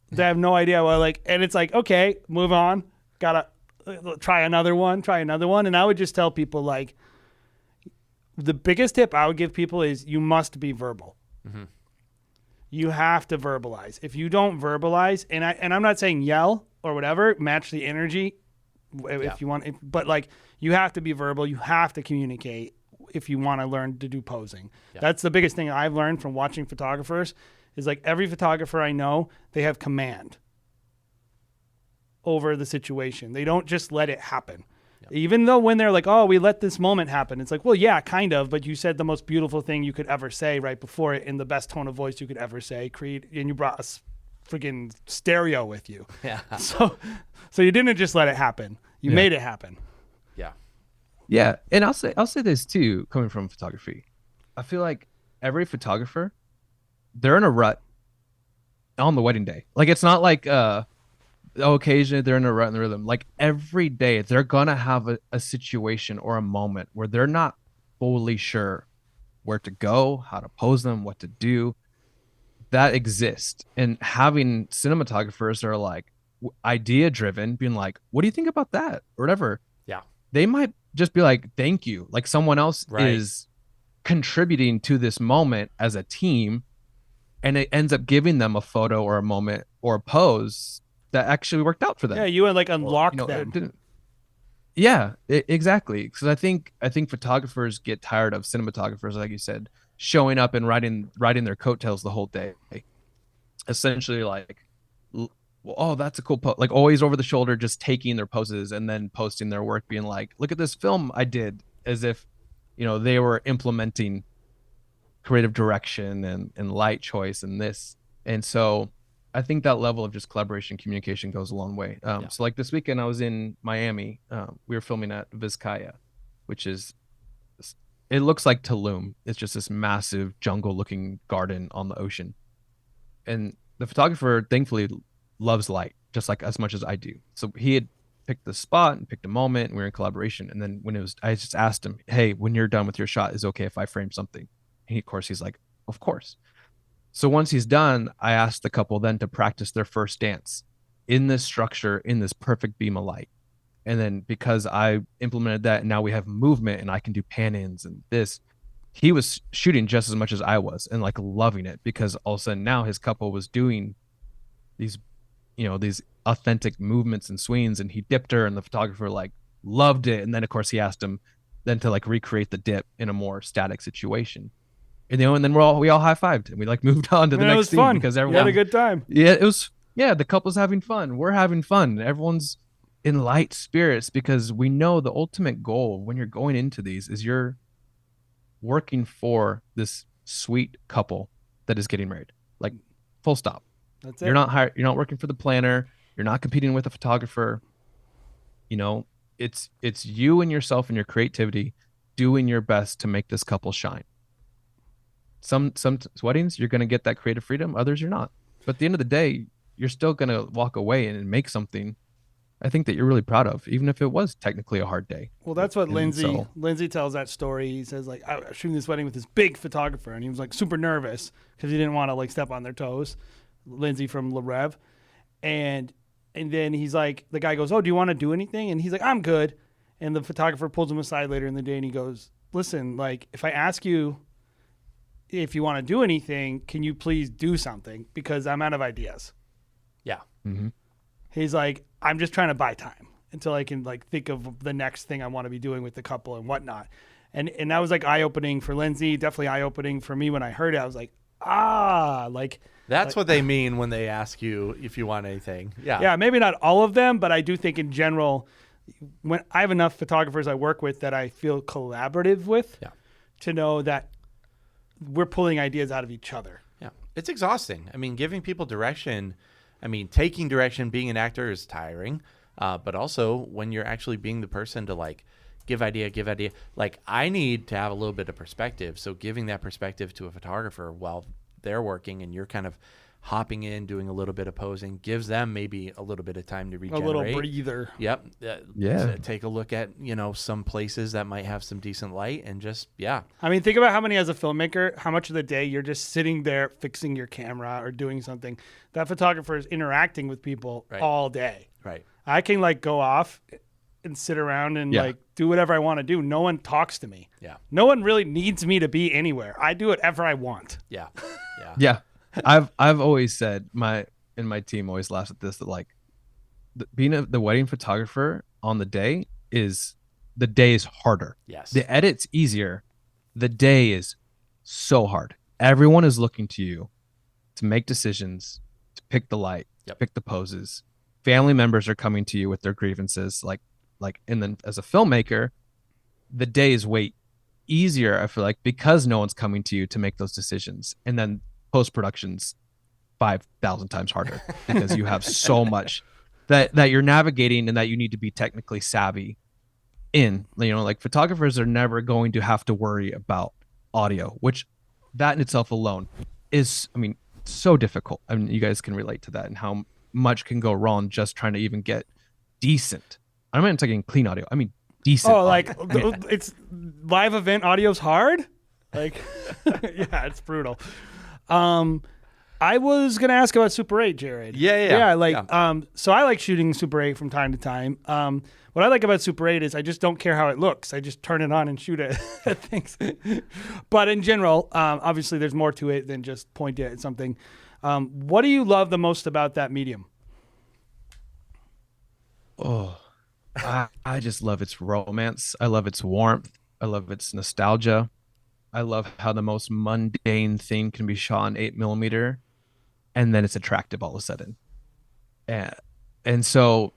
they have no idea what, like, and it's like, okay, move on. Gotta try another one. And I would just tell people, like, the biggest tip I would give people is you must be verbal. Mm-hmm. You have to verbalize. If you don't verbalize, and I'm not saying yell or whatever, match the energy if you want, but like, you have to be verbal. You have to communicate if you want to learn to do posing. Yeah. That's the biggest thing I've learned from watching photographers is like every photographer I know, they have command over the situation. They don't just let it happen. Even though when they're like, oh, we let this moment happen. It's like, well, yeah, kind of, but you said the most beautiful thing you could ever say right before it in the best tone of voice you could ever say, and you brought a freaking stereo with you. Yeah. So you didn't just let it happen. You made it happen. Yeah. Yeah. And I'll say this too, coming from photography. I feel like every photographer, they're in a rut on the wedding day. Like, it's not like, occasionally they're in a rut in the rhythm. Like, every day they're gonna have a situation or a moment where they're not fully sure where to go, how to pose them, what to do. That exists. And having cinematographers that are like idea driven, being like, what do you think about that, or whatever, they might just be like, thank you, like someone else is contributing to this moment as a team, and it ends up giving them a photo or a moment or a pose that actually worked out for them. Yeah, you would like unlock them. Exactly. Because I think photographers get tired of cinematographers, like you said, showing up and riding their coattails the whole day. Essentially, like, oh, that's a cool pose. Like, always over the shoulder, just taking their poses and then posting their work, being like, look at this film I did, as if they were implementing creative direction and light choice and this. And so I think that level of just collaboration, communication goes a long way. So like this weekend I was in Miami. We were filming at Vizcaya, which is, it looks like Tulum. It's just this massive jungle looking garden on the ocean. And the photographer thankfully loves light just like as much as I do. So he had picked the spot and picked a moment, and we were in collaboration. And then when it was, I just asked him, "Hey, when you're done with your shot, is it okay if I frame something?" And of course, he's like, "Of course." So once he's done, I asked the couple then to practice their first dance in this structure, in this perfect beam of light. And then because I implemented that, and now we have movement and I can do pan ins and this, he was shooting just as much as I was and like loving it, because all of a sudden now his couple was doing these, these authentic movements and swings, and he dipped her and the photographer like loved it. And then of course he asked him then to like recreate the dip in a more static situation. And then we all high-fived and we like moved on to the it next was scene fun. because You everyone had a good time. yeah, it was, yeah, the couple's having fun. We're having fun. Everyone's in light spirits because we know the ultimate goal when you're going into these is you're working for this sweet couple that is getting married. Like, full stop. That's it. You're not working for the planner. You're not competing with a photographer. It's you and yourself and your creativity doing your best to make this couple shine. Some weddings you're going to get that creative freedom, others you're not. But at the end of the day, you're still going to walk away and make something, I think, that you're really proud of, even if it was technically a hard day. Well, that's what And Lindsay tells that story. He says, like, I was shooting this wedding with this big photographer, and he was like super nervous because he didn't want to like step on their toes. Lindsay from Le Rev. And then he's like, the guy goes, "Oh, do you want to do anything?" And he's like, "I'm good." And the photographer pulls him aside later in the day and he goes, "Listen, like, if I ask you if you want to do anything, can you please do something? Because I'm out of ideas." Yeah. Mm-hmm. He's like, "I'm just trying to buy time until I can like think of the next thing I want to be doing with the couple and whatnot." And that was like eye-opening for Lindsay, definitely eye-opening for me when I heard it. I was like, like That's what they mean when they ask you if you want anything. Yeah. yeah, maybe not all of them, but I do think in general, when I have enough photographers I work with that I feel collaborative with, Yeah. to know that we're pulling ideas out of each other. Yeah. It's exhausting. I mean, giving people direction, taking direction, being an actor is tiring. But also when you're actually being the person to like give idea, like I need to have a little bit of perspective. So giving that perspective to a photographer while they're working and you're kind of hopping in, doing a little bit of posing, gives them maybe a little bit of time to regenerate. A little breather. Yep. Yeah. Take a look at, some places that might have some decent light and just, yeah. I mean, think about how many as a filmmaker, how much of the day you're just sitting there fixing your camera or doing something. That photographer is interacting with people Right. all day. Right. I can like go off and sit around and like do whatever I want to do. No one talks to me. Yeah. No one really needs me to be anywhere. I do whatever I want. Yeah. Yeah. Yeah. I've always said my team always laughs at this, that like being the wedding photographer on the day is harder. Yes. The edit's easier. The day is so hard. Everyone is looking to you to make decisions, to pick the light, Yep. pick the poses. Family members are coming to you with their grievances. And then as a filmmaker, the day is way easier, I feel like, because no one's coming to you to make those decisions. And then post-production's 5,000 times harder because you have so much that you're navigating and that you need to be technically savvy in. Like photographers are never going to have to worry about audio, which that in itself alone is, so difficult. You guys can relate to that and how much can go wrong just trying to even get decent. I'm not even talking clean audio. I mean decent. Oh, audio. like it's live event audio's hard. Like, yeah, it's brutal. I was gonna ask about Super 8, Jared. Yeah. So I like shooting Super 8 from time to time. What I like about Super 8 is I just don't care how it looks. I just turn it on and shoot it at things. But in general, obviously there's more to it than just point it at something. What do you love the most about that medium? Oh, I just love its romance. I love its warmth. I love its nostalgia. I love how the most mundane thing can be shot on 8mm, and then it's attractive all of a sudden. And so,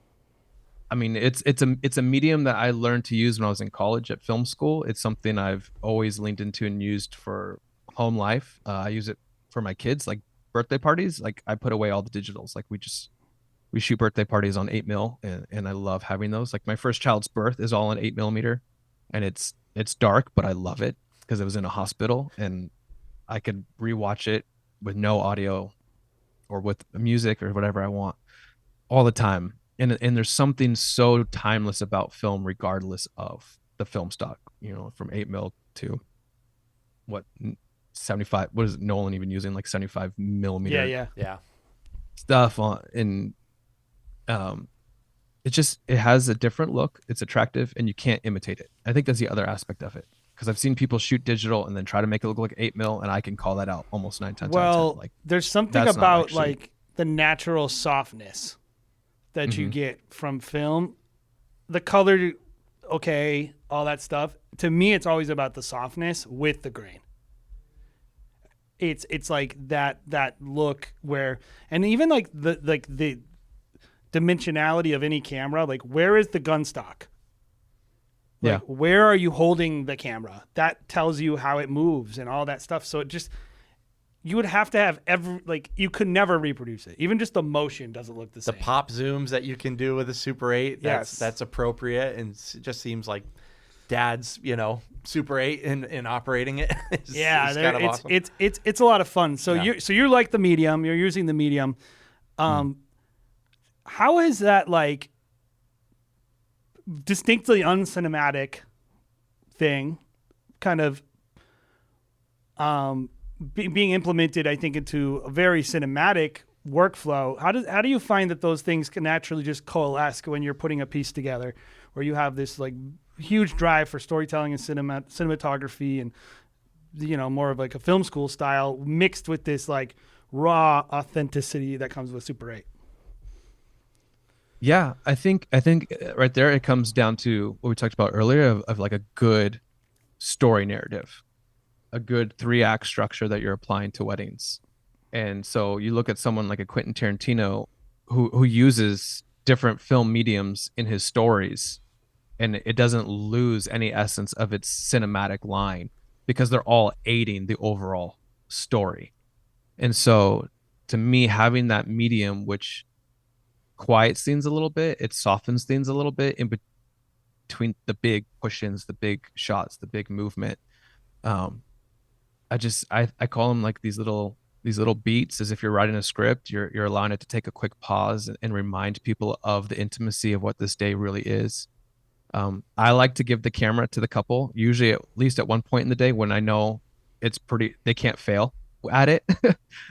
it's a medium that I learned to use when I was in college at film school. It's something I've always leaned into and used for home life. I use it for my kids, like birthday parties. Like I put away all the digitals. Like we shoot birthday parties on 8mm, and I love having those. Like my first child's birth is all on 8mm. and it's dark, but I love it because it was in a hospital, and I could rewatch it with no audio or with music or whatever I want all the time. And there's something so timeless about film, regardless of the film stock. From 8 mil to what 75. What is Nolan even using? Like 75 millimeter Yeah. stuff on. And it has a different look. It's attractive, and you can't imitate it. I think that's the other aspect of it, because I've seen people shoot digital and then try to make it look like 8 mil, and I can call that out almost 9 times out of 10. Well, Like, there's something that's not about actually- like the natural softness that you get from film. The color, okay, all that stuff. To me, it's always about the softness with the grain. It's like that look where, and even like the dimensionality of any camera, like where is the gun stock? Like, where are you holding the camera? That tells you how it moves and all that stuff. So you would have to have you could never reproduce it. Even just the motion doesn't look the same. The pop zooms that you can do with a Super 8, that's appropriate, and it just seems like Dad's, Super 8 in operating it. It's kind of awesome. It's a lot of fun. So you're like the medium. You're using the medium. How is that like distinctly uncinematic thing kind of being implemented, I think, into a very cinematic workflow? How do you find that those things can naturally just coalesce when you're putting a piece together, where you have this like huge drive for storytelling and cinematography and more of like a film school style mixed with this like raw authenticity that comes with Super 8? Yeah, I think right there it comes down to what we talked about earlier of like a good story narrative, a good 3-act structure that you're applying to weddings. And so you look at someone like a Quentin Tarantino who uses different film mediums in his stories, and it doesn't lose any essence of its cinematic line because they're all aiding the overall story. And so to me, having that medium which quiets things a little bit, it softens things a little bit in between the big push-ins, the big shots, the big movement. I call them like these little beats, as if you're writing a script, you're allowing it to take a quick pause and remind people of the intimacy of what this day really is. I like to give the camera to the couple, usually at least at one point in the day when I know they can't fail at it.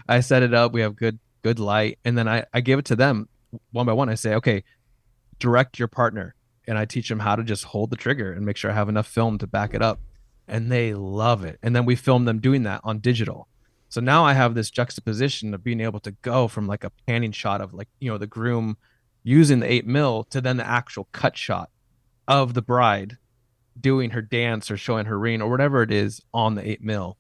I set it up, we have good light, and then I give it to them one by one. I say, okay, direct your partner, and I teach them how to just hold the trigger and make sure I have enough film to back it up, and they love it. And then we film them doing that on digital. So now I have this juxtaposition of being able to go from like a panning shot of like, the groom using the 8 mil to then the actual cut shot of the bride doing her dance or showing her ring or whatever it is on the 8 mil.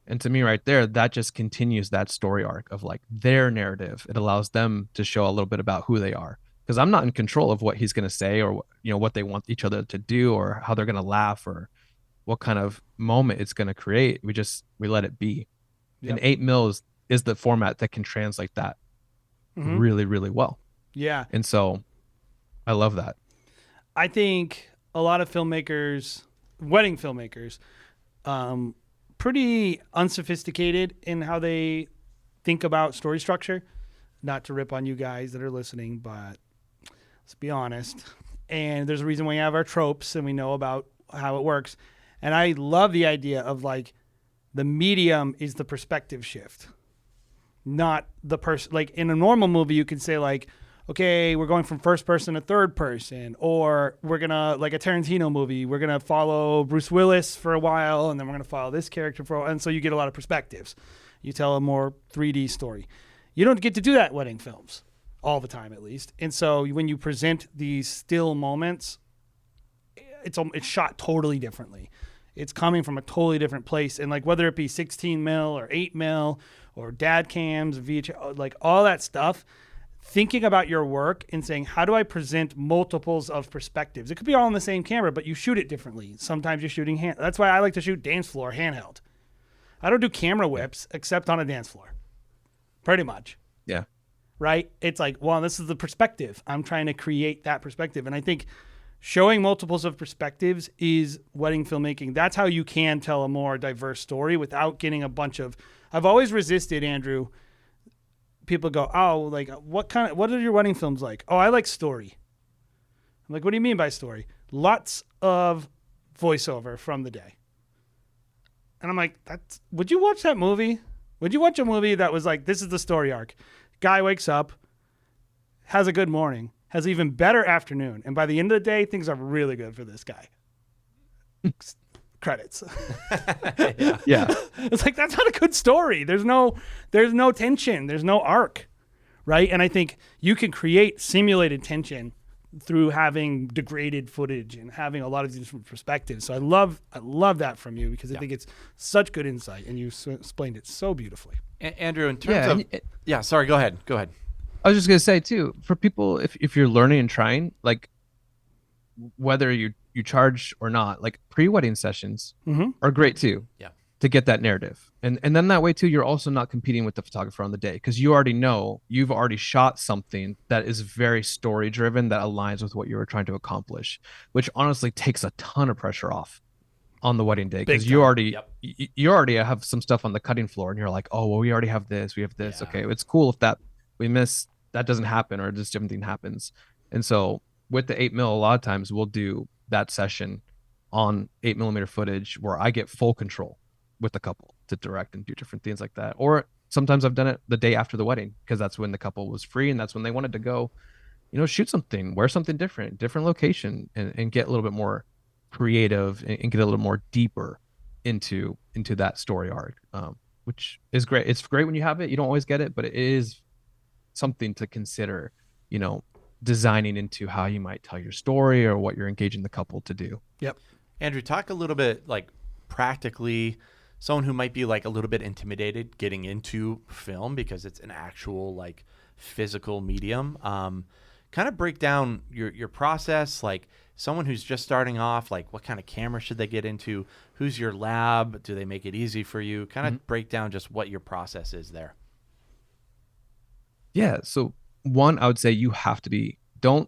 And to me right there, that just continues that story arc of like their narrative. It allows them to show a little bit about who they are, because I'm not in control of what he's going to say or what they want each other to do or how they're going to laugh or what kind of moment it's going to create. We let it be. Yep. And 8 mil is the format that can translate that really, really well. Yeah. And so I love that. I think a lot of filmmakers, wedding filmmakers, pretty unsophisticated in how they think about story structure. Not to rip on you guys that are listening, but let's be honest. And there's a reason we have our tropes and we know about how it works. And I love the idea of like the medium is the perspective shift, not the person. Like in a normal movie, you can say like, okay, we're going from first person to third person, or we're going to, like a Tarantino movie, we're going to follow Bruce Willis for a while, and then we're going to follow this character for a while. And so you get a lot of perspectives. You tell a more 3D story. You don't get to do that in wedding films all the time, at least. And so when you present these still moments, it's shot totally differently. It's coming from a totally different place. And like whether it be 16 mil or 8 mil or dad cams, VHS, like all that stuff, thinking about your work and saying, how do I present multiples of perspectives? It could be all on the same camera, but you shoot it differently. Sometimes you're shooting that's why I like to shoot dance floor handheld. I don't do camera whips except on a dance floor. Pretty much. Yeah. Right? It's like, well, this is the perspective. I'm trying to create that perspective. And I think showing multiples of perspectives is wedding filmmaking. That's how you can tell a more diverse story without getting a bunch of. I've always resisted, Andrew. People go, oh, like what are your wedding films like? Oh, I like story. I'm like, what do you mean by story? Lots of voiceover from the day. And I'm like, would you watch that movie? Would you watch a movie that was like, this is the story arc? Guy wakes up, has a good morning, has an even better afternoon, and by the end of the day, things are really good for this guy. Credits. Yeah. It's like, that's not a good story. There's no tension. There's no arc, right? And I think you can create simulated tension through having degraded footage and having a lot of different perspectives. So I love that from you, because I think it's such good insight, and you explained it so beautifully. Andrew, in terms of sorry, go ahead. I was just gonna say too, for people, if you're learning and trying, like whether you charge or not, like pre-wedding sessions are great too. Yeah. To get that narrative, and then that way too, you're also not competing with the photographer on the day, because you already know you've already shot something that is very story driven, that aligns with what you were trying to accomplish, which honestly takes a ton of pressure off on the wedding day, because you already have some stuff on the cutting floor, and you're like, oh well, we already have this, okay, it's cool if that we miss, that doesn't happen, or just different thing happens. And so with the 8mm, a lot of times we'll do that session on 8mm footage where I get full control with the couple to direct and do different things like that. Or sometimes I've done it the day after the wedding, because that's when the couple was free, and that's when they wanted to go, shoot something, wear something different location, and get a little bit more creative, and get a little more deeper into that story arc, which is great. It's great when you have it. You don't always get it, but it is something to consider, designing into how you might tell your story, or what you're engaging the couple to do. Yep. Andrew, talk a little bit, like, practically, someone who might be like a little bit intimidated getting into film, because it's an actual like physical medium. Kind of break down your process, like someone who's just starting off, like what kind of camera should they get into? Who's your lab? Do they make it easy for you? Kind of break down just what your process is there. Yeah. So one, I would say you have to be, don't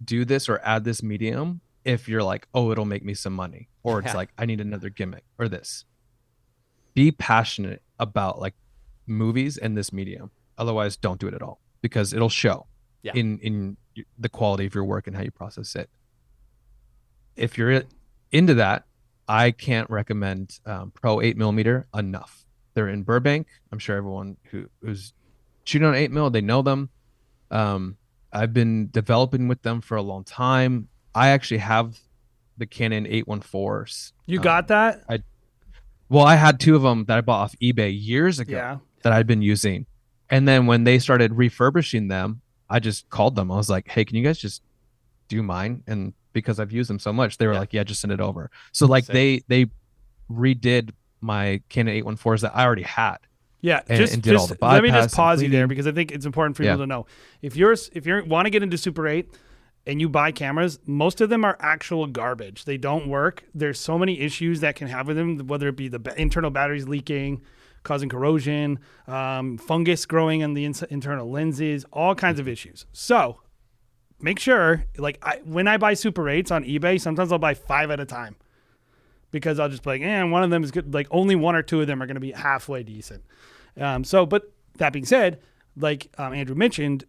do this or add this medium if you're like, oh, it'll make me some money, or it's like, I need another gimmick or this. Be passionate about like movies and this medium. Otherwise, don't do it at all, because it'll show in the quality of your work and how you process it. If you're into that, I can't recommend Pro 8mm enough. They're in Burbank. I'm sure everyone who's shooting on 8mm, they know them. I've been developing with them for a long time. I actually have the Canon 814s. You got that? I had two of them that I bought off eBay years ago that I'd been using. And then when they started refurbishing them, I just called them. I was like, hey, can you guys just do mine? And because I've used them so much, they were like, yeah, just send it over. So like they redid my Canon 814s that I already had. Yeah, and did all the bypass. Let me just pause you there, because I think it's important for people to know. If you want to get into Super 8 and you buy cameras, most of them are actual garbage. They don't work. There's so many issues that can have with them, whether it be the internal batteries leaking, causing corrosion, fungus growing in the internal lenses, all kinds of issues. So make sure, like when I buy Super 8s on eBay, sometimes I'll buy 5 at a time, because I'll just be like, one of them is good. Like only 1 or 2 of them are going to be halfway decent. But that being said, like Andrew mentioned,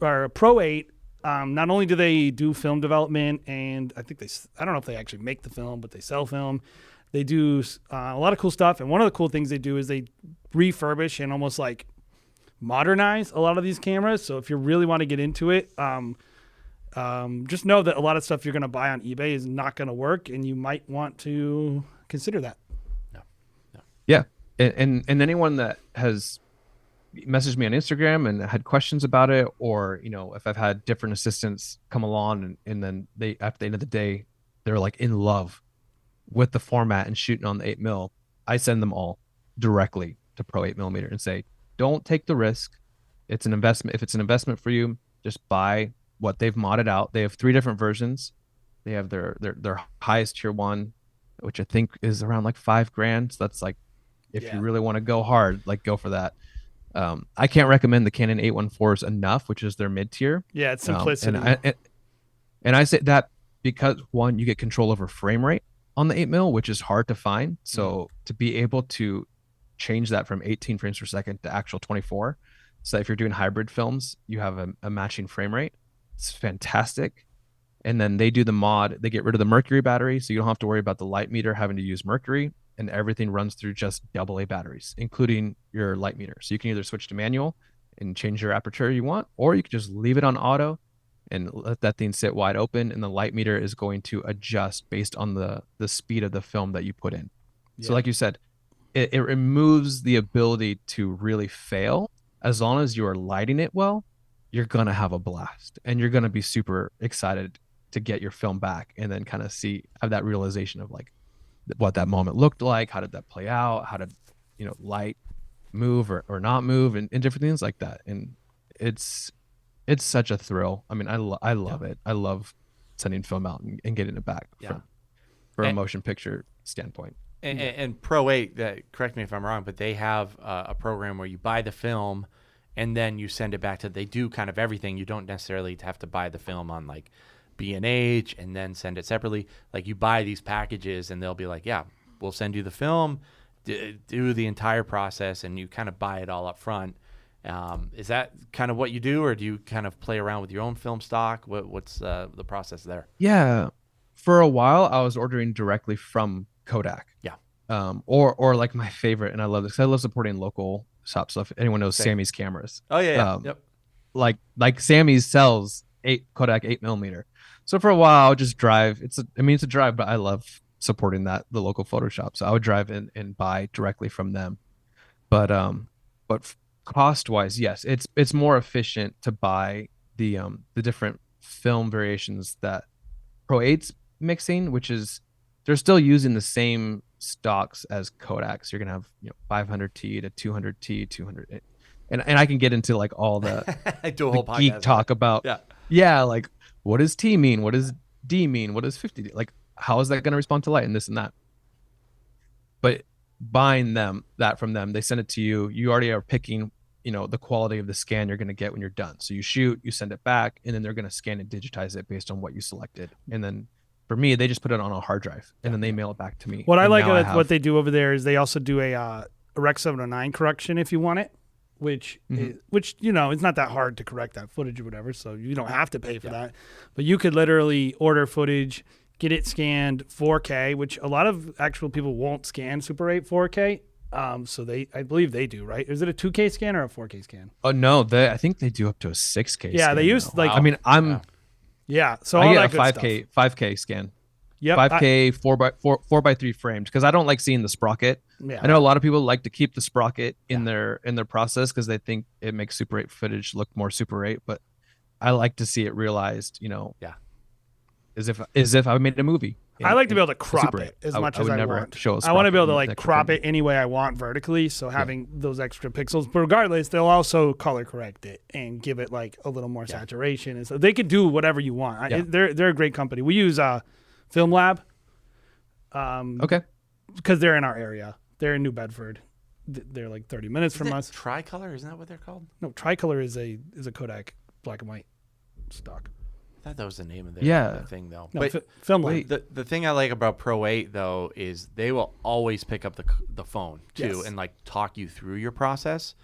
Pro 8, not only do they do film development, and I don't know if they actually make the film, but they sell film. They do a lot of cool stuff. And one of the cool things they do is they refurbish and almost like modernize a lot of these cameras. So if you really want to get into it, just know that a lot of stuff you're going to buy on eBay is not going to work, and you might want to consider that. No. Yeah. And anyone that has messaged me on Instagram and had questions about it, or, if I've had different assistants come along and then they, at the end of the day, they're like in love with the format and shooting on the 8mm, I send them all directly to Pro 8mm and say, don't take the risk. It's an investment. If it's an investment for you, just buy what they've modded out. They have 3 different versions. They have their highest tier one, which I think is around like $5,000. So that's like, if you really want to go hard, like go for that. I can't recommend the Canon 814s enough, which is their mid tier. Yeah, it's simplicity. And I say that because one, you get control over frame rate on the 8mm, which is hard to find. So to be able to change that from 18 frames per second to actual 24, so if you're doing hybrid films, you have a matching frame rate. It's fantastic. And then they do the mod, they get rid of the mercury battery, so you don't have to worry about the light meter having to use mercury, and everything runs through just AA batteries, including your light meter. So you can either switch to manual and change your aperture you want, or you can just leave it on auto and let that thing sit wide open, and the light meter is going to adjust based on the speed of the film that you put in. So like you said, it removes the ability to really fail. As long as you are lighting it well, you're gonna have a blast, and you're gonna be super excited to get your film back, and then kind of have that realization of like what that moment looked like, how did that play out, how did light move or not move, and different things like that. And it's such a thrill. I mean, I love it. I love sending film out and getting it back from a motion picture standpoint. And Pro 8, correct me if I'm wrong, but they have a program where you buy the film and then you send it back they do kind of everything. You don't necessarily have to buy the film on like B&H and then send it separately. Like you buy these packages and they'll be like, yeah, we'll send you the film, do the entire process, and you kind of buy it all up front. Is that kind of what you do, or do you kind of play around with your own film stock? What's the process there? Yeah. For a while, I was ordering directly from Kodak. Yeah. Or like my favorite, and I love this, 'cause I love supporting local shops. So if anyone knows Sammy's cameras. Oh yeah. Yep. Like Sammy's sells Kodak 8mm. So for a while, I would just drive. It's a drive, but I love supporting the local photo shop. So I would drive in and buy directly from them. But cost wise, yes, it's more efficient to buy the different film variations that Pro 8's mixing, which is they're still using the same stocks as Kodak. So you're gonna have 500T to 200T, 200, and I can get into like all the, do a whole geek talk about like what does T mean, what does D mean, what does 50D, like how is that going to respond to light and this and that. But buying that from them, they send it to you. You already are picking the quality of the scan you're going to get when you're done. So you shoot, you send it back, and then they're going to scan and digitize it based on what you selected. And then for me, they just put it on a hard drive and then they mail it back to me. What I like about what they do over there is they also do a Rec 709 correction if you want it, which it's not that hard to correct that footage or whatever, so you don't have to pay for that. But you could literally order footage, get it scanned 4K, which a lot of actual people won't scan Super 8 4K. So I believe they do, right? Is it a 2K scan or a 4K scan? Oh no, I think they do up to a 6K. Yeah, scan they use now. I mean, so I get a 5K scan. Yep, 5K 4x3 framed, because I don't like seeing the sprocket. Yeah. I know a lot of people like to keep the sprocket in their process because they think it makes Super 8 footage look more Super 8, but I like to see it realized, as if I made a movie. I like to be able to crop it as much as I want. I want to be able to like crop it any way I want vertically, so having those extra pixels. But regardless, they'll also color correct it and give it like a little more saturation, and so they could do whatever you want. They're a great company. We use Film Lab. Okay. Because they're in our area. They're in New Bedford. They're like 30 minutes from us. Tricolor, isn't that what they're called? No, Tricolor is a Kodak black and white stock. I thought that was the name of their thing, though. No, but Film Lab. The thing I like about Pro 8 though is they will always pick up the phone too and like talk you through your process,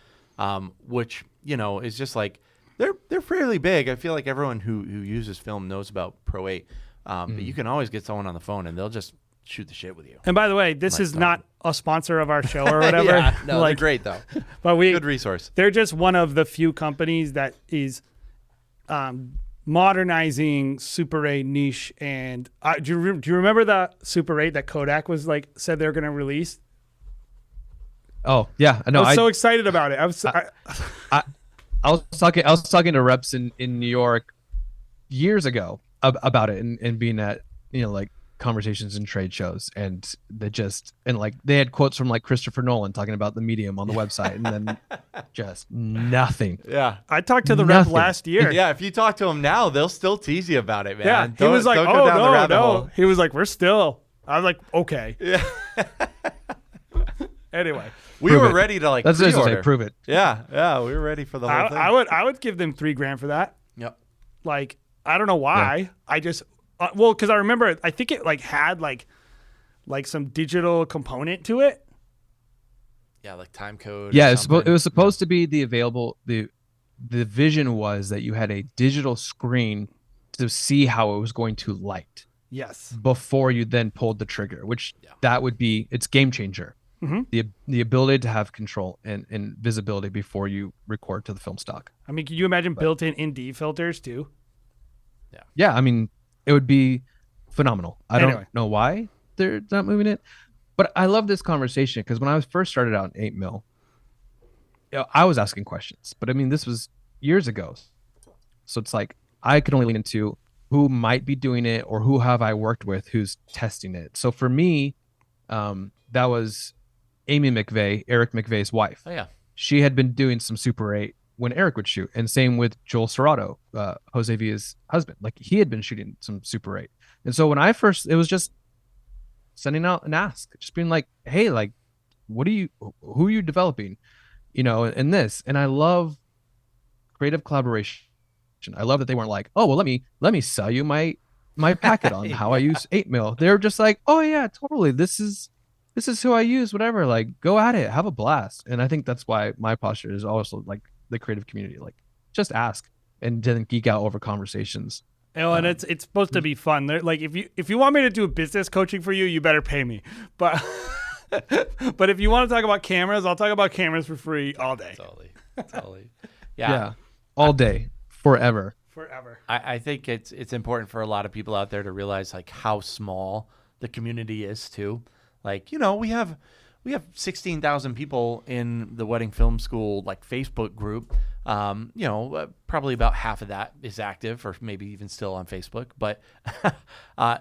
which is just like they're fairly big. I feel like everyone who uses film knows about Pro 8, but you can always get someone on the phone and they'll just shoot the shit with you. And by the way, this is not a sponsor of our show or whatever. They're great though. But good resource. They're just one of the few companies that is modernizing Super 8 niche. And do you remember the Super 8 that Kodak was said they're going to release? Oh yeah, I know. I was so excited about it. I was talking to reps in New York years ago about it and being at conversations and trade shows, and they had quotes from Christopher Nolan talking about the medium on the website, and then just nothing. Yeah, I talked to the rep last year. Yeah, if you talk to them now, they'll still tease you about it, man. Yeah, he was like, "Oh no." He was like, "We're still." I was like, "Okay." Yeah. Anyway, we were ready to That's just pre-order. prove it. Yeah, we were ready for the whole thing. I would give them $3,000 for that. Yep. I don't know why. Yeah. Well, because I remember, I think it like had like some digital component to it. Yeah, like time code. Yeah, or something. it was supposed to be the vision was that you had a digital screen to see how it was going to light Yes. before you then pulled the trigger, which that would be it's game changer. Mm-hmm. The ability to have control and visibility before you record to the film stock. I mean, can you imagine built-in ND filters too? Yeah, I mean, it would be phenomenal. I Anyway. don't know why they're not moving it, but I love this conversation because when I was first started out in 8 mil, I was asking questions, but I mean, this was years ago. So it's like, I could only lean into who might be doing it or who have I worked with who's testing it. So for me, that was Amy McVeigh, Eric McVeigh's wife. Oh yeah. She had been doing some Super 8 when Eric would shoot, and same with Joel Serrato, Jose Villa's husband. Like he had been shooting some Super 8. And so when I first, it was just sending out an ask, just being like, hey, like, who are you developing? You know, in this. And I love creative collaboration. I love that they weren't like, oh, well, let me sell you my packet on how I use 8 mil. They're just like, oh yeah, totally. This is who I use, whatever. Like, go at it, have a blast. And I think that's why my posture is also like the creative community. Like, just ask and then geek out over conversations. Oh, and it's supposed to be fun. They're, like if you want me to do business coaching for you, you better pay me. But but if you want to talk about cameras, I'll talk about cameras for free all day. Totally. Yeah. All day, forever. I think it's important for a lot of people out there to realize like how small the community is too. Like, you know, we have 16,000 people in the Wedding Film School like Facebook group. You know, probably about half of that is active or maybe even still on Facebook, but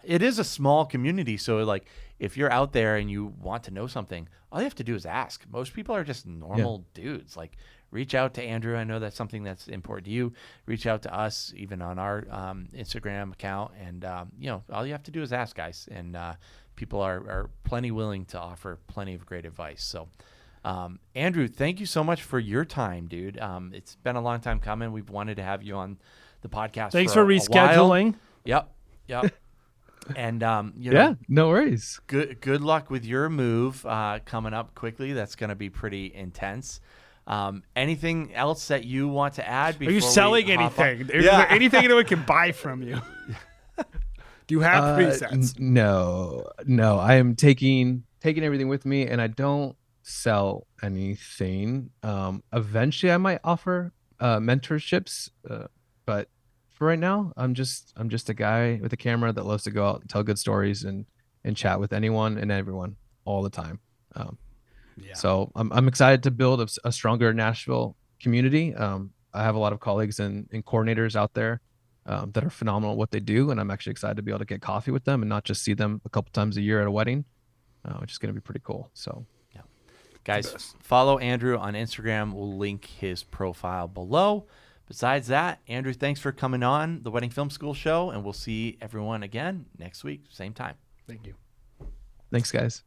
it is a small community. So like if you're out there and you want to know something, all you have to do is ask. Most people are just normal dudes. Like reach out to Andrew. I know that's something that's important to you. Reach out to us, even on our Instagram account. And, you know, all you have to do is ask, guys. And people are plenty willing to offer plenty of great advice. So, Andrew, thank you so much for your time, dude. It's been a long time coming. We've wanted to have you on the podcast. Thanks for rescheduling. Yep. And you know, no worries. Good luck with your move coming up quickly. That's going to be pretty intense. Anything else that you want to add? Are you selling anything? Is there anything anyone can buy from you? Do you have presets? No. I am taking everything with me, and I don't sell anything. Eventually, I might offer mentorships, but for right now, I'm just a guy with a camera that loves to go out and tell good stories and chat with anyone and everyone all the time. So I'm excited to build a stronger Nashville community. I have a lot of colleagues and coordinators out there that are phenomenal at what they do, and I'm actually excited to be able to get coffee with them and not just see them a couple times a year at a wedding, which is going to be pretty cool. So, guys, follow Andrew on Instagram. We'll link his profile below. Besides that, Andrew, thanks for coming on the Wedding Film School show, and we'll see everyone again next week, same time. Thank you. Thanks, guys.